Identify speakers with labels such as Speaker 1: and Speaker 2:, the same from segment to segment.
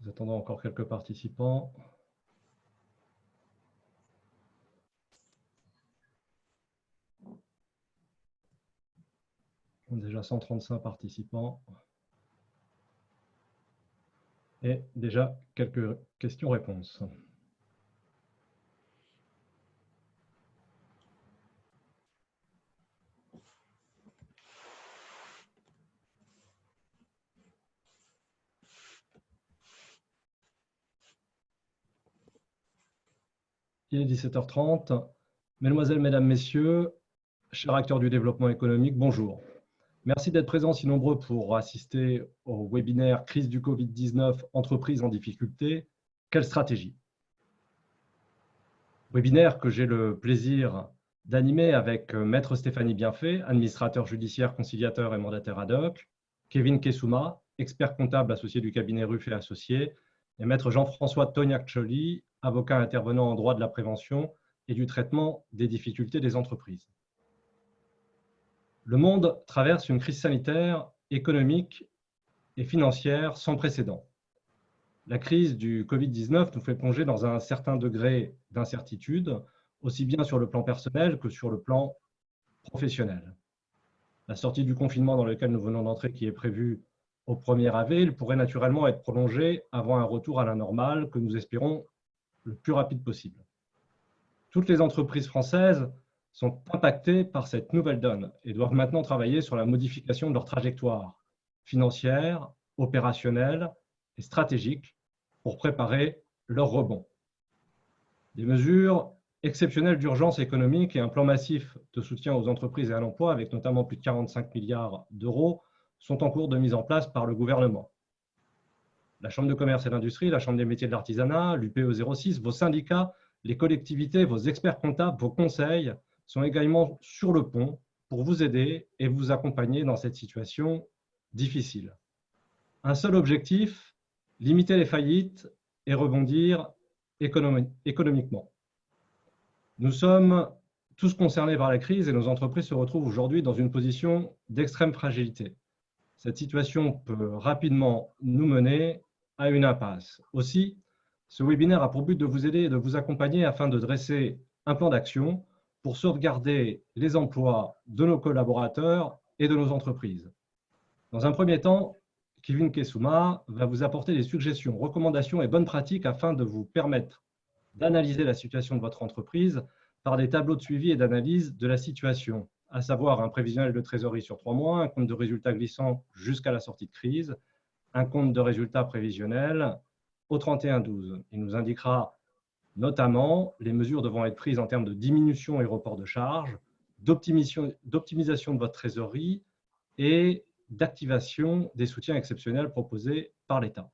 Speaker 1: Nous attendons encore quelques participants. On a déjà 135 participants. Et déjà quelques questions-réponses. Il est 17h30. Mesdemoiselles, Mesdames, Messieurs, chers acteurs du développement économique, bonjour. Merci d'être présents si nombreux pour assister au webinaire Crise du Covid-19, entreprises en difficulté, quelle stratégie? Webinaire que j'ai le plaisir d'animer avec Maître Stéphanie Bienfait, administrateur judiciaire, conciliateur et mandataire ad hoc, Kevin Kessouma, expert comptable associé du cabinet Ruff et Associés, et Maître Jean-François Tognac-Choli, avocat intervenant en droit de la prévention et du traitement des difficultés des entreprises. Le monde traverse une crise sanitaire, économique et financière sans précédent. La crise du Covid-19 nous fait plonger dans un certain degré d'incertitude, aussi bien sur le plan personnel que sur le plan professionnel. La sortie du confinement dans lequel nous venons d'entrer, qui est prévue au 1er avril, pourrait naturellement être prolongée avant un retour à la normale que nous espérons le plus rapide possible. Toutes les entreprises françaises sont impactées par cette nouvelle donne et doivent maintenant travailler sur la modification de leur trajectoire financière, opérationnelle et stratégique pour préparer leur rebond. Des mesures exceptionnelles d'urgence économique et un plan massif de soutien aux entreprises et à l'emploi, avec notamment plus de 45 milliards d'euros, sont en cours de mise en place par le gouvernement. La Chambre de commerce et d'industrie, la Chambre des métiers de l'artisanat, l'UPE 06, vos syndicats, les collectivités, vos experts comptables, vos conseils sont également sur le pont pour vous aider et vous accompagner dans cette situation difficile. Un seul objectif, limiter les faillites et rebondir économiquement. Nous sommes tous concernés par la crise et nos entreprises se retrouvent aujourd'hui dans une position d'extrême fragilité. Cette situation peut rapidement nous mener à une impasse. Aussi, ce webinaire a pour but de vous aider et de vous accompagner afin de dresser un plan d'action pour sauvegarder les emplois de nos collaborateurs et de nos entreprises. Dans un premier temps, Kevin Kessouma va vous apporter des suggestions, recommandations et bonnes pratiques afin de vous permettre d'analyser la situation de votre entreprise par des tableaux de suivi et d'analyse de la situation, à savoir un prévisionnel de trésorerie sur 3 mois, un compte de résultats glissant jusqu'à la sortie de crise, un compte de résultats prévisionnel au 31/12. Il nous indiquera notamment les mesures devant être prises en termes de diminution et report de charges, d'optimisation de votre trésorerie et d'activation des soutiens exceptionnels proposés par l'État.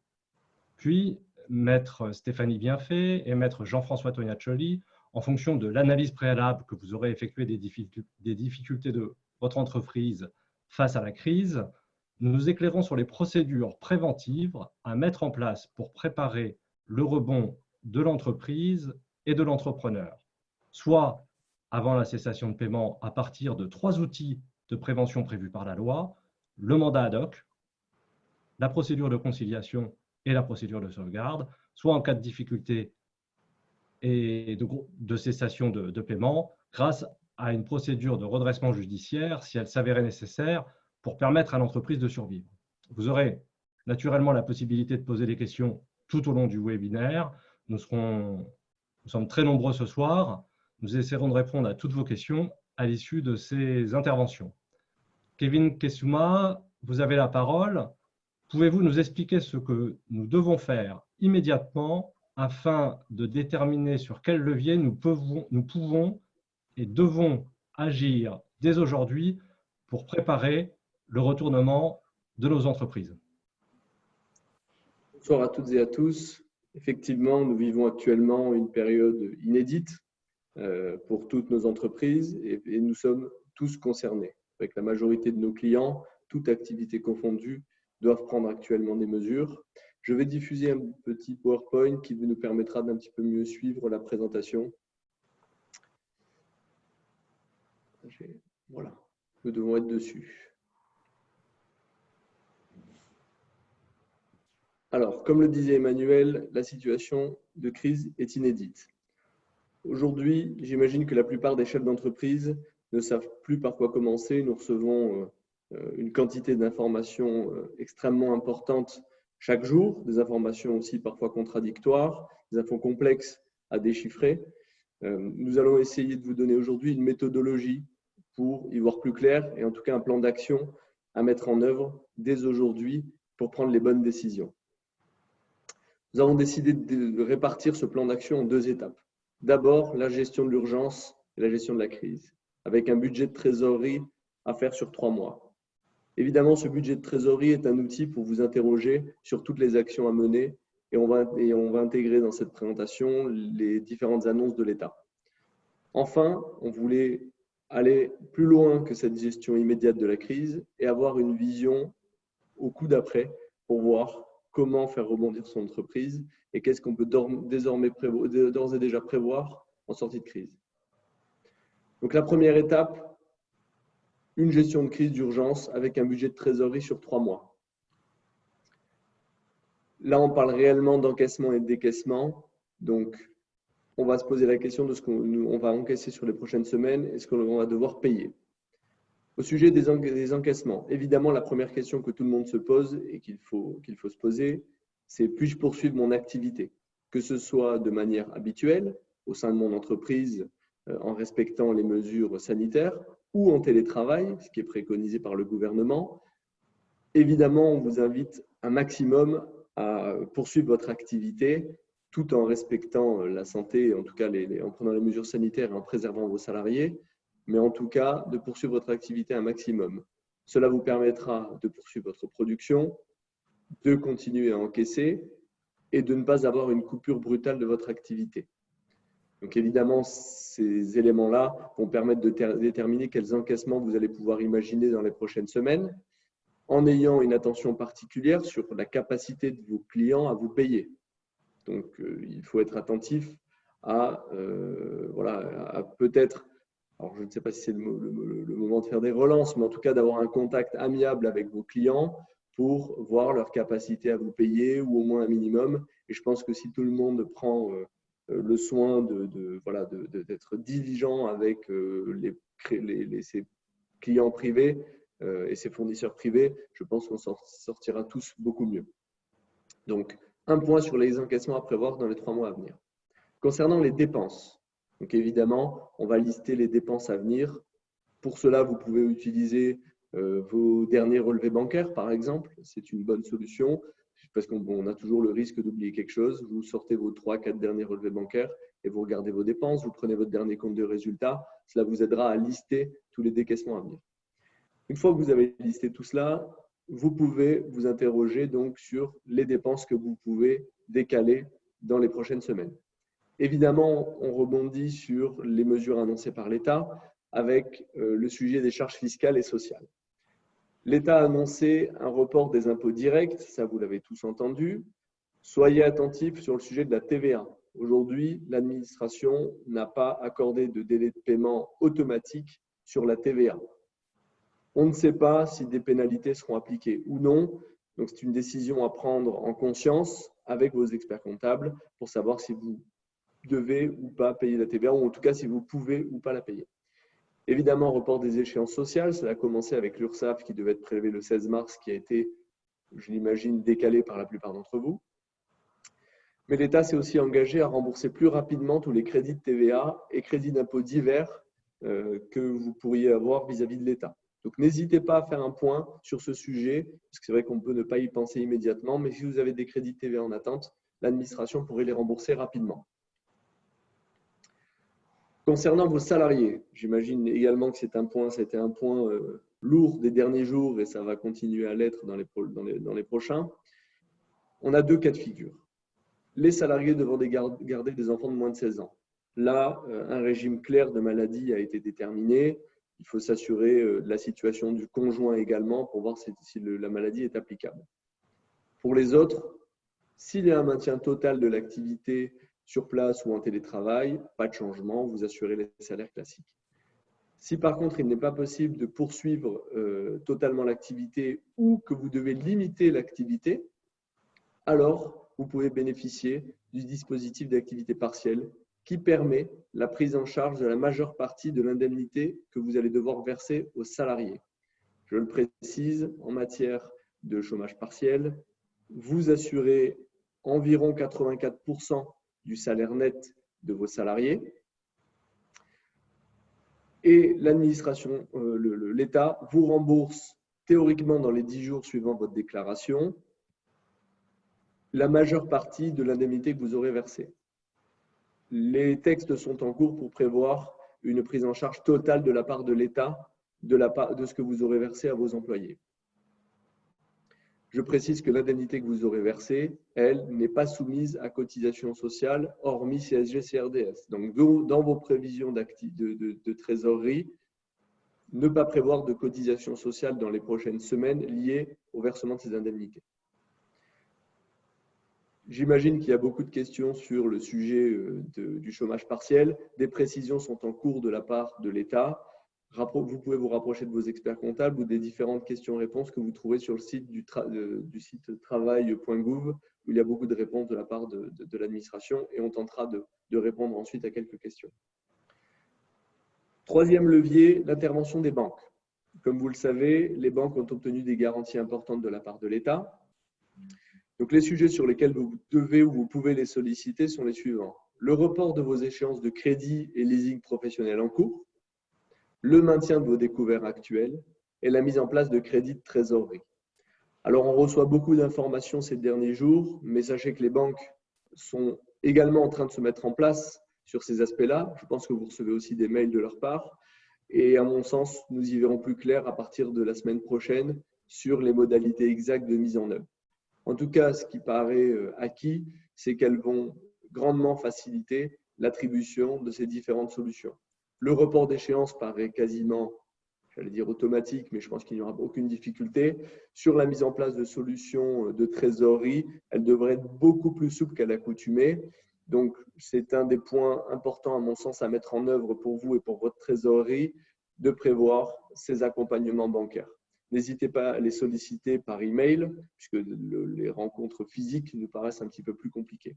Speaker 1: Puis, Maître Stéphanie Bienfait et Maître Jean-François Tognac-Choli, en fonction de l'analyse préalable que vous aurez effectuée des difficultés de votre entreprise face à la crise, nous éclairons sur les procédures préventives à mettre en place pour préparer le rebond de l'entreprise et de l'entrepreneur, soit avant la cessation de paiement à partir de 3 outils de prévention prévus par la loi, le mandat ad hoc, la procédure de conciliation et la procédure de sauvegarde, soit en cas de difficulté et de cessation de paiement, grâce à une procédure de redressement judiciaire si elle s'avérait nécessaire pour permettre à l'entreprise de survivre. Vous aurez naturellement la possibilité de poser des questions tout au long du webinaire. Nous sommes très nombreux ce soir. Nous essaierons de répondre à toutes vos questions à l'issue de ces interventions. Kevin Kessouma, vous avez la parole. Pouvez-vous nous expliquer ce que nous devons faire immédiatement afin de déterminer sur quel levier nous pouvons et devons agir dès aujourd'hui pour préparer le retournement de nos entreprises?
Speaker 2: Bonsoir à toutes et à tous. Effectivement, nous vivons actuellement une période inédite pour toutes nos entreprises et nous sommes tous concernés. Avec la majorité de nos clients, toute activité confondue, doivent prendre actuellement des mesures. Je vais diffuser un petit PowerPoint qui nous permettra d'un petit peu mieux suivre la présentation. Voilà, nous devons être dessus. Alors, comme le disait Emmanuel, la situation de crise est inédite. Aujourd'hui, j'imagine que la plupart des chefs d'entreprise ne savent plus par quoi commencer. Nous recevons une quantité d'informations extrêmement importante chaque jour, des informations aussi parfois contradictoires, des infos complexes à déchiffrer. Nous allons essayer de vous donner aujourd'hui une méthodologie pour y voir plus clair et en tout cas un plan d'action à mettre en œuvre dès aujourd'hui pour prendre les bonnes décisions. Nous avons décidé de répartir ce plan d'action en 2 étapes. D'abord, la gestion de l'urgence et la gestion de la crise, avec un budget de trésorerie à faire sur 3 mois. Évidemment, ce budget de trésorerie est un outil pour vous interroger sur toutes les actions à mener et on va intégrer dans cette présentation les différentes annonces de l'État. Enfin, on voulait aller plus loin que cette gestion immédiate de la crise et avoir une vision au coup d'après pour voir comment faire rebondir son entreprise et qu'est-ce qu'on peut d'ores et déjà prévoir en sortie de crise. Donc la première étape, une gestion de crise d'urgence avec un budget de trésorerie sur 3 mois. Là, on parle réellement d'encaissement et de décaissement. Donc, on va se poser la question de ce qu'on va encaisser sur les prochaines semaines et ce qu'on va devoir payer. Au sujet des encaissements, évidemment, la première question que tout le monde se pose et qu'il faut se poser, c'est puis-je poursuivre mon activité, que ce soit de manière habituelle au sein de mon entreprise en respectant les mesures sanitaires ou en télétravail, ce qui est préconisé par le gouvernement. Évidemment, on vous invite un maximum à poursuivre votre activité tout en respectant la santé, en tout cas en prenant les mesures sanitaires et en préservant vos salariés, mais en tout cas de poursuivre votre activité un maximum. Cela vous permettra de poursuivre votre production, de continuer à encaisser et de ne pas avoir une coupure brutale de votre activité. Donc évidemment, ces éléments-là vont permettre de déterminer quels encaissements vous allez pouvoir imaginer dans les prochaines semaines, en ayant une attention particulière sur la capacité de vos clients à vous payer. Donc, il faut être attentif à peut-être, alors je ne sais pas si c'est le moment de faire des relances, mais en tout cas d'avoir un contact amiable avec vos clients pour voir leur capacité à vous payer ou au moins un minimum. Et je pense que si tout le monde prend le soin d'être diligent avec ses clients privés et ses fournisseurs privés, je pense qu'on s'en sortira tous beaucoup mieux. Donc, un point sur les encaissements à prévoir dans les 3 mois à venir. Concernant les dépenses, donc évidemment, on va lister les dépenses à venir. Pour cela, vous pouvez utiliser vos derniers relevés bancaires, par exemple. C'est une bonne solution parce qu'on a toujours le risque d'oublier quelque chose. Vous sortez vos 3-4 derniers relevés bancaires et vous regardez vos dépenses. Vous prenez votre dernier compte de résultat. Cela vous aidera à lister tous les décaissements à venir. Une fois que vous avez listé tout cela, vous pouvez vous interroger donc sur les dépenses que vous pouvez décaler dans les prochaines semaines. Évidemment, on rebondit sur les mesures annoncées par l'État avec le sujet des charges fiscales et sociales. L'État a annoncé un report des impôts directs, ça vous l'avez tous entendu. Soyez attentifs sur le sujet de la TVA. Aujourd'hui, l'administration n'a pas accordé de délai de paiement automatique sur la TVA. On ne sait pas si des pénalités seront appliquées ou non. Donc, c'est une décision à prendre en conscience avec vos experts comptables pour savoir si vous devez ou pas payer la TVA, ou en tout cas si vous pouvez ou pas la payer. Évidemment, report des échéances sociales. Cela a commencé avec l'URSSAF qui devait être prélevé le 16 mars, qui a été, je l'imagine, décalé par la plupart d'entre vous. Mais l'État s'est aussi engagé à rembourser plus rapidement tous les crédits de TVA et crédits d'impôts divers que vous pourriez avoir vis-à-vis de l'État. Donc, n'hésitez pas à faire un point sur ce sujet, parce que c'est vrai qu'on peut ne pas y penser immédiatement, mais si vous avez des crédits de TVA en attente, l'administration pourrait les rembourser rapidement. Concernant vos salariés, j'imagine également que c'était un point lourd des derniers jours et ça va continuer à l'être dans les prochains. On a 2 cas de figure. Les salariés devant garder des enfants de moins de 16 ans. Là, un régime clair de maladie a été déterminé. Il faut s'assurer de la situation du conjoint également pour voir si la maladie est applicable. Pour les autres, s'il y a un maintien total de l'activité sur place ou en télétravail, pas de changement, vous assurez les salaires classiques. Si par contre, il n'est pas possible de poursuivre totalement l'activité ou que vous devez limiter l'activité, alors vous pouvez bénéficier du dispositif d'activité partielle qui permet la prise en charge de la majeure partie de l'indemnité que vous allez devoir verser aux salariés. Je le précise, en matière de chômage partiel, vous assurez environ 84% du salaire net de vos salariés et l'administration, l'État vous rembourse théoriquement dans les 10 jours suivant votre déclaration la majeure partie de l'indemnité que vous aurez versée. Les textes sont en cours pour prévoir une prise en charge totale de la part de l'État de ce que vous aurez versé à vos employés. Je précise que l'indemnité que vous aurez versée, elle, n'est pas soumise à cotisation sociale, hormis CSG, CRDS. Donc, dans vos prévisions de trésorerie, ne pas prévoir de cotisation sociale dans les prochaines semaines liées au versement de ces indemnités. J'imagine qu'il y a beaucoup de questions sur le sujet du chômage partiel. Des précisions sont en cours de la part de l'État. Vous pouvez vous rapprocher de vos experts comptables ou des différentes questions-réponses que vous trouvez sur le site du site travail.gouv, où il y a beaucoup de réponses de la part de l'administration et on tentera de répondre ensuite à quelques questions. Troisième levier, l'intervention des banques. Comme vous le savez, les banques ont obtenu des garanties importantes de la part de l'État. Donc, les sujets sur lesquels vous devez ou vous pouvez les solliciter sont les suivants. Le report de vos échéances de crédit et leasing professionnel en cours, le maintien de vos découverts actuels et la mise en place de crédits de trésorerie. Alors, on reçoit beaucoup d'informations ces derniers jours, mais sachez que les banques sont également en train de se mettre en place sur ces aspects-là. Je pense que vous recevez aussi des mails de leur part. Et à mon sens, nous y verrons plus clair à partir de la semaine prochaine sur les modalités exactes de mise en œuvre. En tout cas, ce qui paraît acquis, c'est qu'elles vont grandement faciliter l'attribution de ces différentes solutions. Le report d'échéance paraît quasiment, j'allais dire automatique, mais je pense qu'il n'y aura aucune difficulté. Sur la mise en place de solutions de trésorerie, elle devrait être beaucoup plus souple qu'à l'accoutumée. Donc, c'est un des points importants, à mon sens, à mettre en œuvre pour vous et pour votre trésorerie, de prévoir ces accompagnements bancaires. N'hésitez pas à les solliciter par email, puisque les rencontres physiques nous paraissent un petit peu plus compliquées.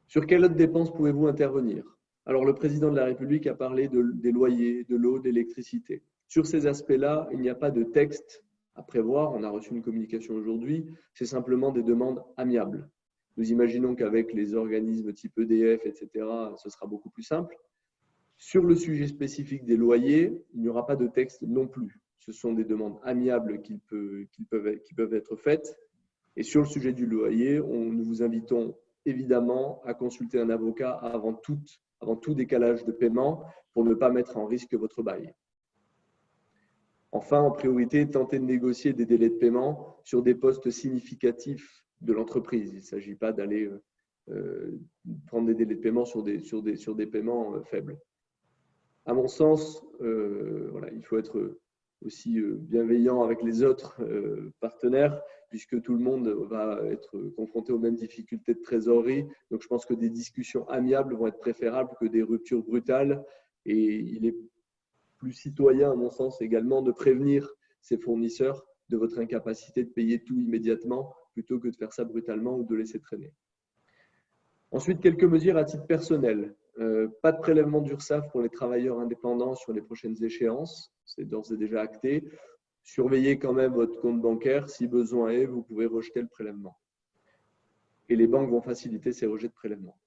Speaker 2: Sur quelles autres dépenses pouvez-vous intervenir? Alors, le président de la République a parlé des loyers, de l'eau, d'électricité. Sur ces aspects-là, il n'y a pas de texte à prévoir. On a reçu une communication aujourd'hui. C'est simplement des demandes amiables. Nous imaginons qu'avec les organismes type EDF, etc., ce sera beaucoup plus simple. Sur le sujet spécifique des loyers, il n'y aura pas de texte non plus. Ce sont des demandes amiables qui peuvent être faites. Et sur le sujet du loyer, nous vous invitons évidemment à consulter un avocat avant tout décalage de paiement pour ne pas mettre en risque votre bail. Enfin, en priorité, tentez de négocier des délais de paiement sur des postes significatifs de l'entreprise. Il ne s'agit pas d'aller prendre des délais de paiement sur des paiements faibles. À mon sens, il faut être aussi bienveillant avec les autres partenaires, puisque tout le monde va être confronté aux mêmes difficultés de trésorerie. Donc, je pense que des discussions amiables vont être préférables que des ruptures brutales. Et il est plus citoyen, à mon sens, également de prévenir ses fournisseurs de votre incapacité de payer tout immédiatement, plutôt que de faire ça brutalement ou de laisser traîner. Ensuite, quelques mesures à titre personnel. Pas de prélèvement d'URSSAF pour les travailleurs indépendants sur les prochaines échéances. C'est d'ores et déjà acté. Surveillez quand même votre compte bancaire. Si besoin est, vous pouvez rejeter le prélèvement. Et les banques vont faciliter ces rejets de prélèvement.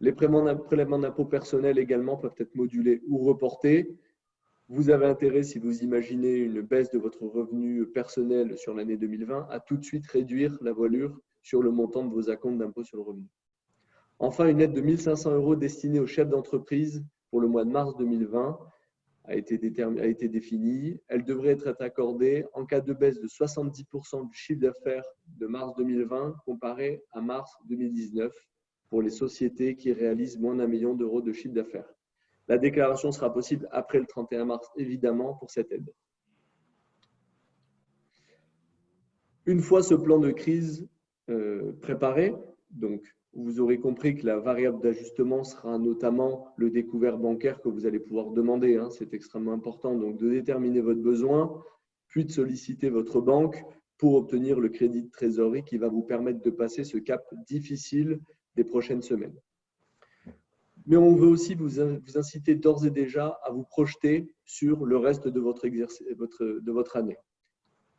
Speaker 2: Les prélèvements d'impôts personnels également peuvent être modulés ou reportés. Vous avez intérêt, si vous imaginez une baisse de votre revenu personnel sur l'année 2020, à tout de suite réduire la voilure sur le montant de vos acomptes d'impôt sur le revenu. Enfin, une aide de 1 500 € destinée aux chefs d'entreprise pour le mois de mars 2020 a été définie. Elle devrait être accordée en cas de baisse de 70% du chiffre d'affaires de mars 2020 comparé à mars 2019 pour les sociétés qui réalisent moins d'1 million d'euros de chiffre d'affaires. La déclaration sera possible après le 31 mars, évidemment, pour cette aide. Une fois ce plan de crise préparé, donc vous aurez compris que la variable d'ajustement sera notamment le découvert bancaire que vous allez pouvoir demander. C'est extrêmement important donc de déterminer votre besoin, puis de solliciter votre banque pour obtenir le crédit de trésorerie qui va vous permettre de passer ce cap difficile des prochaines semaines. Mais on veut aussi vous inciter d'ores et déjà à vous projeter sur le reste de votre année.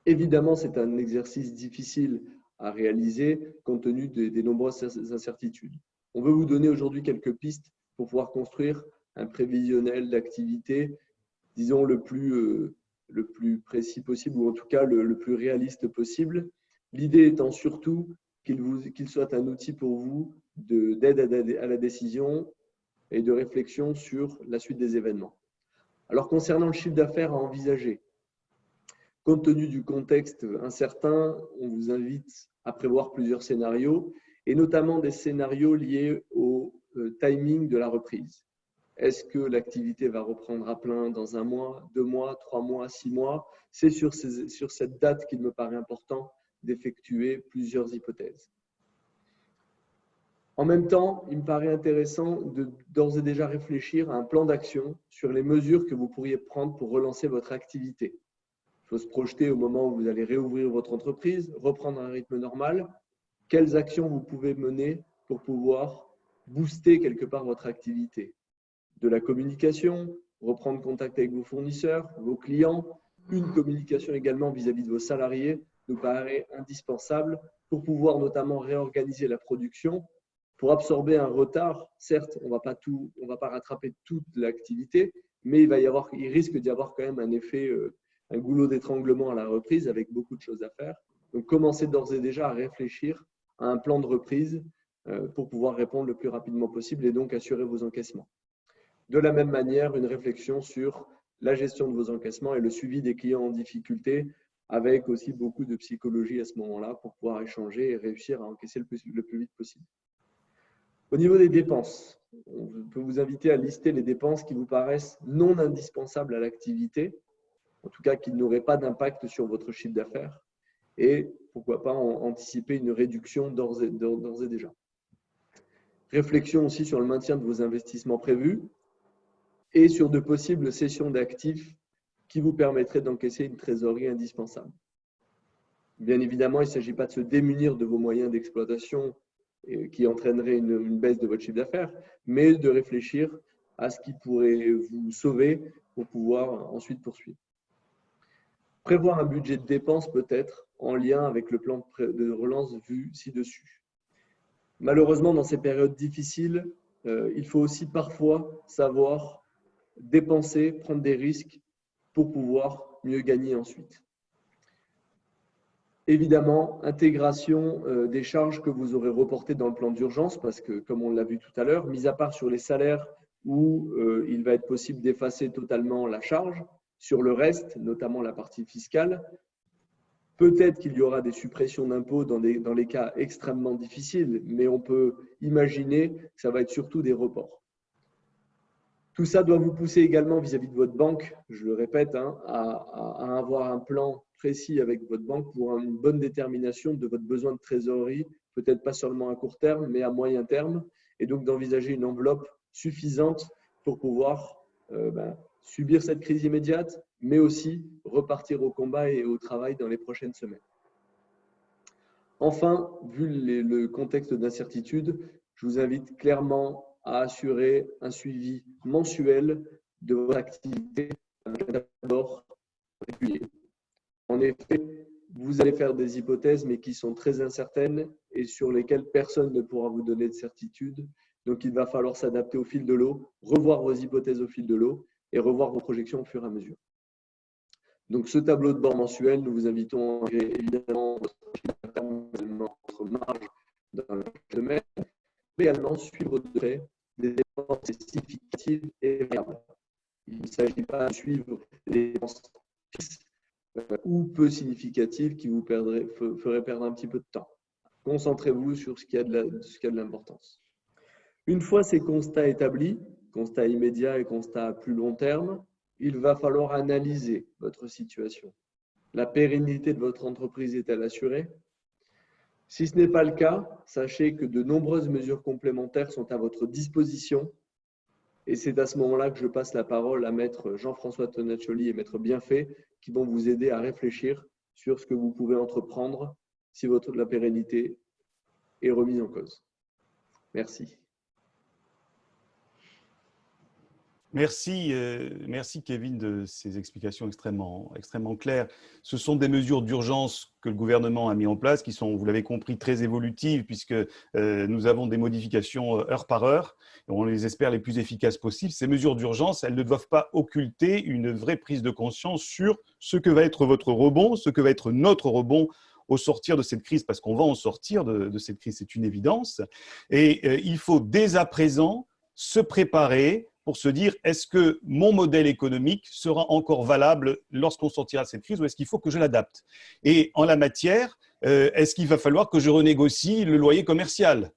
Speaker 2: Évidemment, c'est un exercice difficile à réaliser compte tenu des nombreuses incertitudes. On veut vous donner aujourd'hui quelques pistes pour pouvoir construire un prévisionnel d'activité, disons le plus précis possible, ou en tout cas le plus réaliste possible. L'idée étant surtout qu'il soit un outil pour vous d'aide à la décision et de réflexion sur la suite des événements. Alors, concernant le chiffre d'affaires à envisager, compte tenu du contexte incertain, on vous invite à prévoir plusieurs scénarios, et notamment des scénarios liés au timing de la reprise. Est-ce que l'activité va reprendre à plein dans 1 mois, 2 mois, 3 mois, 6 mois? C'est sur cette date qu'il me paraît important d'effectuer plusieurs hypothèses. En même temps, il me paraît intéressant d'ores et déjà réfléchir à un plan d'action sur les mesures que vous pourriez prendre pour relancer votre activité. Il faut se projeter au moment où vous allez réouvrir votre entreprise, reprendre un rythme normal. Quelles actions vous pouvez mener pour pouvoir booster quelque part votre activité? De la communication, reprendre contact avec vos fournisseurs, vos clients, une communication également vis-à-vis de vos salariés nous paraît indispensable pour pouvoir notamment réorganiser la production, pour absorber un retard. Certes, on ne va pas rattraper toute l'activité, mais il risque d'y avoir quand même un effet, un goulot d'étranglement à la reprise avec beaucoup de choses à faire. Donc, commencez d'ores et déjà à réfléchir à un plan de reprise pour pouvoir répondre le plus rapidement possible et donc assurer vos encaissements. De la même manière, une réflexion sur la gestion de vos encaissements et le suivi des clients en difficulté, avec aussi beaucoup de psychologie à ce moment-là pour pouvoir échanger et réussir à encaisser le plus vite possible. Au niveau des dépenses, on peut vous inviter à lister les dépenses qui vous paraissent non indispensables à l'activité, en tout cas qui n'auraient pas d'impact sur votre chiffre d'affaires, et pourquoi pas anticiper une réduction d'ores et déjà. Réflexion aussi sur le maintien de vos investissements prévus et sur de possibles cessions d'actifs qui vous permettraient d'encaisser une trésorerie indispensable. Bien évidemment, il ne s'agit pas de se démunir de vos moyens d'exploitation qui entraînerait une baisse de votre chiffre d'affaires, mais de réfléchir à ce qui pourrait vous sauver pour pouvoir ensuite poursuivre. Prévoir un budget de dépenses peut-être en lien avec le plan de relance vu ci-dessus. Malheureusement, dans ces périodes difficiles, il faut aussi parfois savoir dépenser, prendre des risques pour pouvoir mieux gagner ensuite. Évidemment, intégration des charges que vous aurez reportées dans le plan d'urgence parce que, comme on l'a vu tout à l'heure, mis à part sur les salaires où il va être possible d'effacer totalement la charge, sur le reste, notamment la partie fiscale, peut-être qu'il y aura des suppressions d'impôts dans les cas extrêmement difficiles, mais on peut imaginer que ça va être surtout des reports. Tout ça doit vous pousser également vis-à-vis de votre banque, je le répète, à avoir un plan précis avec votre banque pour une bonne détermination de votre besoin de trésorerie, peut-être pas seulement à court terme, mais à moyen terme, et donc d'envisager une enveloppe suffisante pour pouvoir subir cette crise immédiate, mais aussi repartir au combat et au travail dans les prochaines semaines. Enfin, vu le contexte d'incertitude, je vous invite clairement à assurer un suivi mensuel de votre activité avec un rapport régulier. En effet, vous allez faire des hypothèses, mais qui sont très incertaines et sur lesquelles personne ne pourra vous donner de certitude. Donc, il va falloir s'adapter au fil de l'eau, revoir vos hypothèses au fil de l'eau et revoir vos projections au fur et à mesure. Donc, ce tableau de bord mensuel, nous vous invitons à intégrer évidemment votre marge dans la semaine, mais également suivre de près des dépenses significatives et variables. Il ne s'agit pas de suivre les dépenses fixes ou peu significatives qui vous feraient perdre un petit peu de temps. Concentrez-vous sur ce qui a de l'importance. Une fois ces constats établis, constats immédiats et constats à plus long terme, il va falloir analyser votre situation. La pérennité de votre entreprise est-elle assurée? Si ce n'est pas le cas, sachez que de nombreuses mesures complémentaires sont à votre disposition et c'est à ce moment-là que je passe la parole à maître Jean-François Tonaccioli et maître Bienfait qui vont vous aider à réfléchir sur ce que vous pouvez entreprendre si la pérennité est remise en cause. Merci.
Speaker 3: Merci, merci Kevin de ces explications extrêmement claires. Ce sont des mesures d'urgence que le gouvernement a mis en place qui sont, vous l'avez compris, très évolutives puisque nous avons des modifications heure par heure et on les espère les plus efficaces possibles. Ces mesures d'urgence, elles ne doivent pas occulter une vraie prise de conscience sur ce que va être votre rebond, ce que va être notre rebond au sortir de cette crise, parce qu'on va en sortir de cette crise, c'est une évidence. Et il faut dès à présent se préparer pour se dire, est-ce que mon modèle économique sera encore valable lorsqu'on sortira de cette crise ou est-ce qu'il faut que je l'adapte? Et en la matière, est-ce qu'il va falloir que je renégocie le loyer commercial?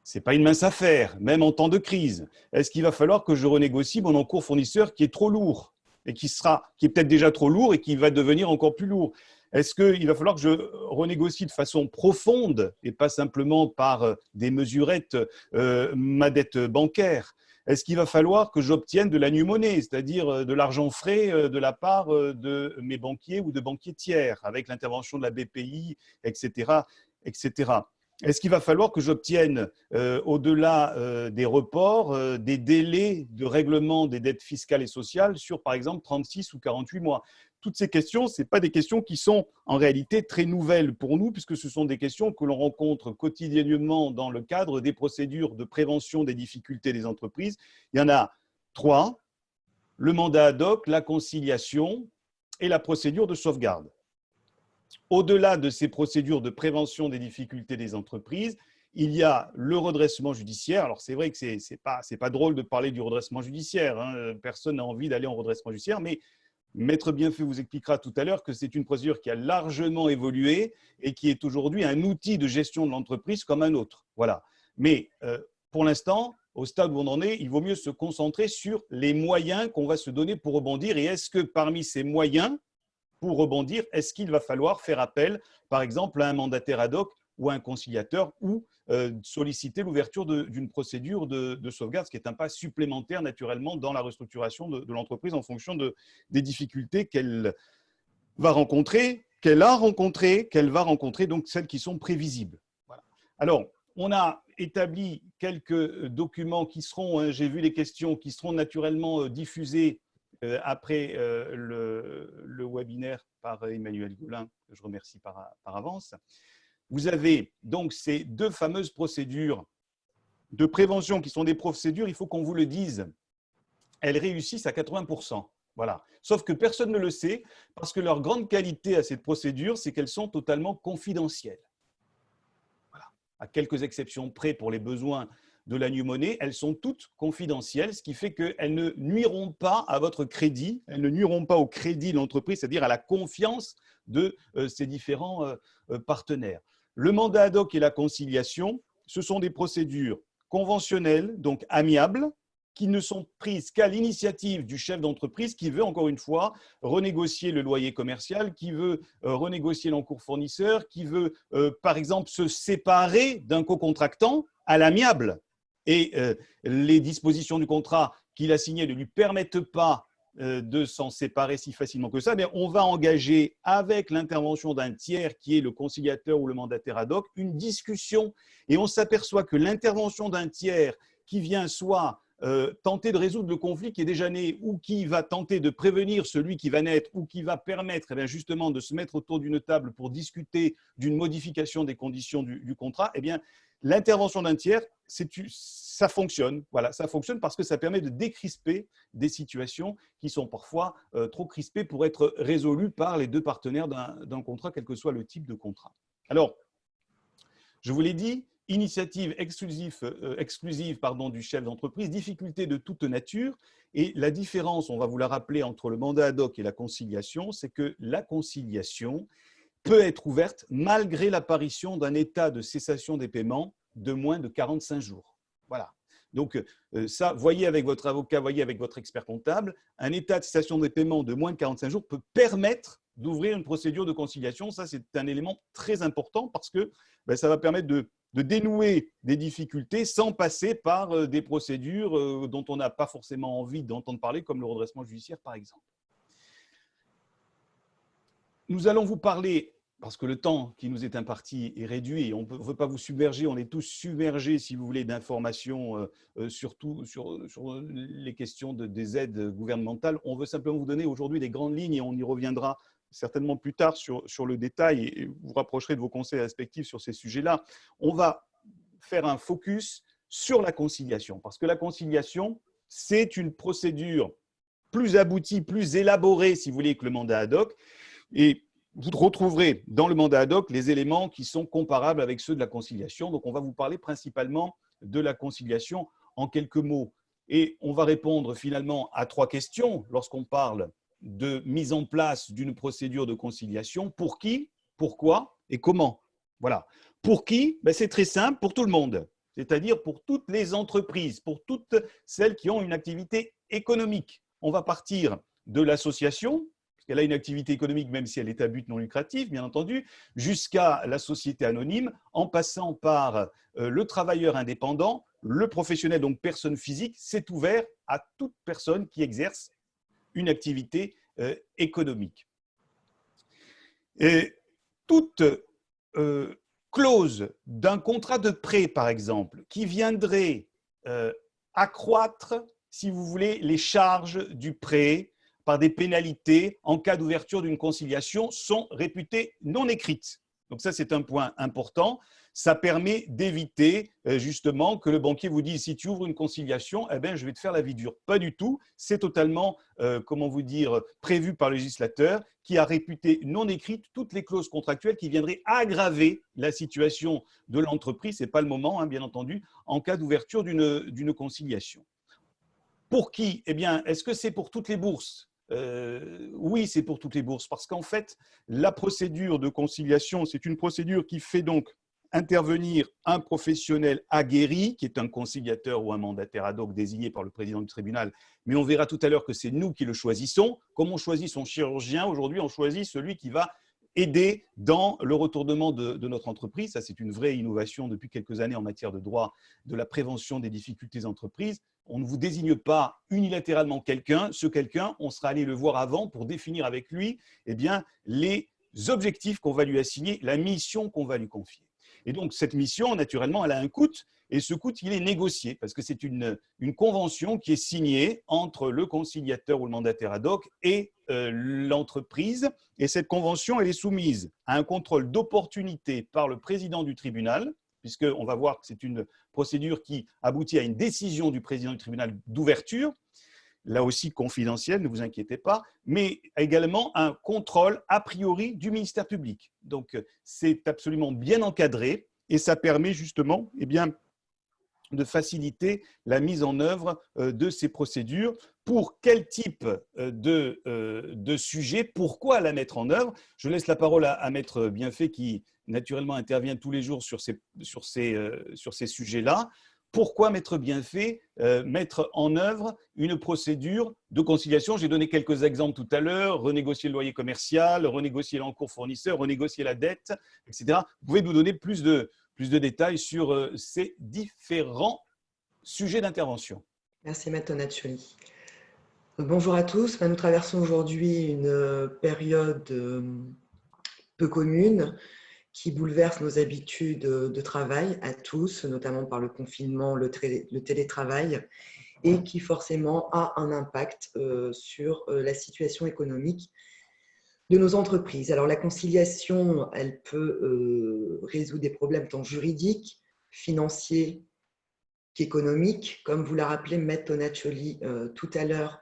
Speaker 3: Ce n'est pas une mince affaire, même en temps de crise. Est-ce qu'il va falloir que je renégocie mon encours fournisseur qui est trop lourd et qui est peut-être déjà trop lourd et qui va devenir encore plus lourd? Est-ce qu'il va falloir que je renégocie de façon profonde et pas simplement par des mesurettes ma dette bancaire? Est-ce qu'il va falloir que j'obtienne de la new money, c'est-à-dire de l'argent frais de la part de mes banquiers ou de banquiers tiers, avec l'intervention de la BPI, etc., etc. Est-ce qu'il va falloir que j'obtienne, au-delà des reports, des délais de règlement des dettes fiscales et sociales sur, par exemple, 36 ou 48 mois? Toutes ces questions, ce sont pas des questions qui sont en réalité très nouvelles pour nous, puisque ce sont des questions que l'on rencontre quotidiennement dans le cadre des procédures de prévention des difficultés des entreprises. Il y en a 3, le mandat ad hoc, la conciliation et la procédure de sauvegarde. Au-delà de ces procédures de prévention des difficultés des entreprises, il y a le redressement judiciaire. Alors, c'est vrai que ce n'est pas drôle de parler du redressement judiciaire, hein. Personne n'a envie d'aller en redressement judiciaire, mais Maître Bienfait vous expliquera tout à l'heure que c'est une procédure qui a largement évolué et qui est aujourd'hui un outil de gestion de l'entreprise comme un autre. Voilà. Mais pour l'instant, au stade où on en est, il vaut mieux se concentrer sur les moyens qu'on va se donner pour rebondir. Et est-ce que parmi ces moyens, pour rebondir, est-ce qu'il va falloir faire appel, par exemple, à un mandataire ad hoc ou à un conciliateur ou solliciter l'ouverture d'une procédure de sauvegarde, ce qui est un pas supplémentaire naturellement dans la restructuration de l'entreprise en fonction des difficultés qu'elle va rencontrer, qu'elle a rencontrées, qu'elle va rencontrer, donc celles qui sont prévisibles. Voilà. Alors, on a établi quelques documents qui seront, j'ai vu les questions, qui seront naturellement diffusés après le webinaire par Emmanuel Goulin, que je remercie par avance. Vous avez donc ces 2 fameuses procédures de prévention qui sont des procédures, il faut qu'on vous le dise, elles réussissent à 80%. Voilà. Sauf que personne ne le sait parce que leur grande qualité à cette procédure, c'est qu'elles sont totalement confidentielles. Voilà. À quelques exceptions près pour les besoins de la new money, elles sont toutes confidentielles, ce qui fait qu'elles ne nuiront pas à votre crédit, elles ne nuiront pas au crédit de l'entreprise, c'est-à-dire à la confiance de ses différents partenaires. Le mandat ad hoc et la conciliation, ce sont des procédures conventionnelles, donc amiables, qui ne sont prises qu'à l'initiative du chef d'entreprise qui veut, encore une fois, renégocier le loyer commercial, qui veut renégocier l'encours fournisseur, qui veut, par exemple, se séparer d'un cocontractant à l'amiable. Et les dispositions du contrat qu'il a signé ne lui permettent pas de s'en séparer si facilement que ça, mais on va engager avec l'intervention d'un tiers qui est le conciliateur ou le mandataire ad hoc une discussion et on s'aperçoit que l'intervention d'un tiers qui vient soit tenter de résoudre le conflit qui est déjà né ou qui va tenter de prévenir celui qui va naître ou qui va permettre justement de se mettre autour d'une table pour discuter d'une modification des conditions du contrat, eh bien, l'intervention d'un tiers, ça fonctionne. Voilà, ça fonctionne parce que ça permet de décrisper des situations qui sont parfois trop crispées pour être résolues par les 2 partenaires d'un contrat, quel que soit le type de contrat. Alors, je vous l'ai dit, initiative exclusive du chef d'entreprise, difficulté de toute nature. Et la différence, on va vous la rappeler, entre le mandat ad hoc et la conciliation, c'est que la conciliation peut être ouverte malgré l'apparition d'un état de cessation des paiements de moins de 45 jours. Voilà. Donc, ça, voyez avec votre avocat, voyez avec votre expert comptable, un état de cessation des paiements de moins de 45 jours peut permettre d'ouvrir une procédure de conciliation. Ça, c'est un élément très important parce que ça va permettre de dénouer des difficultés sans passer par des procédures dont on n'a pas forcément envie d'entendre parler, comme le redressement judiciaire, par exemple. Nous allons vous parler, parce que le temps qui nous est imparti est réduit, on ne veut pas vous submerger, on est tous submergés, si vous voulez, d'informations, surtout sur les questions des aides gouvernementales. On veut simplement vous donner aujourd'hui des grandes lignes et on y reviendra certainement plus tard sur le détail et vous rapprocherez de vos conseils respectifs sur ces sujets-là. On va faire un focus sur la conciliation, parce que la conciliation, c'est une procédure plus aboutie, plus élaborée, si vous voulez, que le mandat ad hoc. Et vous retrouverez dans le mandat ad hoc les éléments qui sont comparables avec ceux de la conciliation. Donc, on va vous parler principalement de la conciliation en quelques mots. Et on va répondre finalement à 3 questions lorsqu'on parle de mise en place d'une procédure de conciliation. Pour qui, pourquoi et comment? Voilà. Pour qui? C'est très simple, pour tout le monde. C'est-à-dire pour toutes les entreprises, pour toutes celles qui ont une activité économique. On va partir de l'association, parce qu'elle a une activité économique, même si elle est à but non lucratif, bien entendu, jusqu'à la société anonyme, en passant par le travailleur indépendant, le professionnel, donc personne physique. C'est ouvert à toute personne qui exerce une activité économique. Et toute clause d'un contrat de prêt, par exemple, qui viendrait accroître, si vous voulez, les charges du prêt par des pénalités en cas d'ouverture d'une conciliation sont réputées non écrites. Donc ça, c'est un point important. Ça permet d'éviter justement que le banquier vous dise si tu ouvres une conciliation, eh bien, je vais te faire la vie dure. Pas du tout. C'est totalement, comment vous dire, prévu par le législateur qui a réputé non écrites toutes les clauses contractuelles qui viendraient aggraver la situation de l'entreprise. Ce n'est pas le moment, hein, bien entendu, en cas d'ouverture d'une conciliation. Pour qui? Eh bien, est-ce que c'est pour toutes les bourses? Oui, c'est pour toutes les bourses, parce qu'en fait, la procédure de conciliation, c'est une procédure qui fait donc intervenir un professionnel aguerri, qui est un conciliateur ou un mandataire ad hoc désigné par le président du tribunal, mais on verra tout à l'heure que c'est nous qui le choisissons. Comme on choisit son chirurgien, aujourd'hui, on choisit celui qui va aider dans le retournement de notre entreprise. Ça, c'est une vraie innovation depuis quelques années en matière de droit de la prévention des difficultés d'entreprise. On ne vous désigne pas unilatéralement quelqu'un. Ce quelqu'un, on sera allé le voir avant pour définir avec lui les objectifs qu'on va lui assigner, la mission qu'on va lui confier. Et donc, cette mission, naturellement, elle a un coût. Et ce coût, il est négocié parce que c'est une convention qui est signée entre le conciliateur ou le mandataire ad hoc et l'entreprise. Et cette convention, elle est soumise à un contrôle d'opportunité par le président du tribunal, puisqu'on va voir que c'est une procédure qui aboutit à une décision du président du tribunal d'ouverture, là aussi confidentielle, ne vous inquiétez pas, mais également un contrôle a priori du ministère public. Donc, c'est absolument bien encadré et ça permet justement de faciliter la mise en œuvre de ces procédures. Pour quel type de sujet? Pourquoi la mettre en œuvre? Je laisse la parole à Maître Bienfait qui, naturellement, intervient tous les jours sur ces sujets-là. Pourquoi Maître Bienfait mettre en œuvre une procédure de conciliation? J'ai donné quelques exemples tout à l'heure, renégocier le loyer commercial, renégocier l'encours fournisseur, renégocier la dette, etc. Vous pouvez nous donner plus de détails sur ces différents sujets d'intervention.
Speaker 4: Merci Maître Tonaccioli. Bonjour à tous. Nous traversons aujourd'hui une période peu commune qui bouleverse nos habitudes de travail à tous, notamment par le confinement, le télétravail, et qui forcément a un impact sur la situation économique de nos entreprises. Alors la conciliation, elle peut résoudre des problèmes tant juridiques, financiers qu'économiques. Comme vous l'a rappelé Maître Tonaccioli tout à l'heure,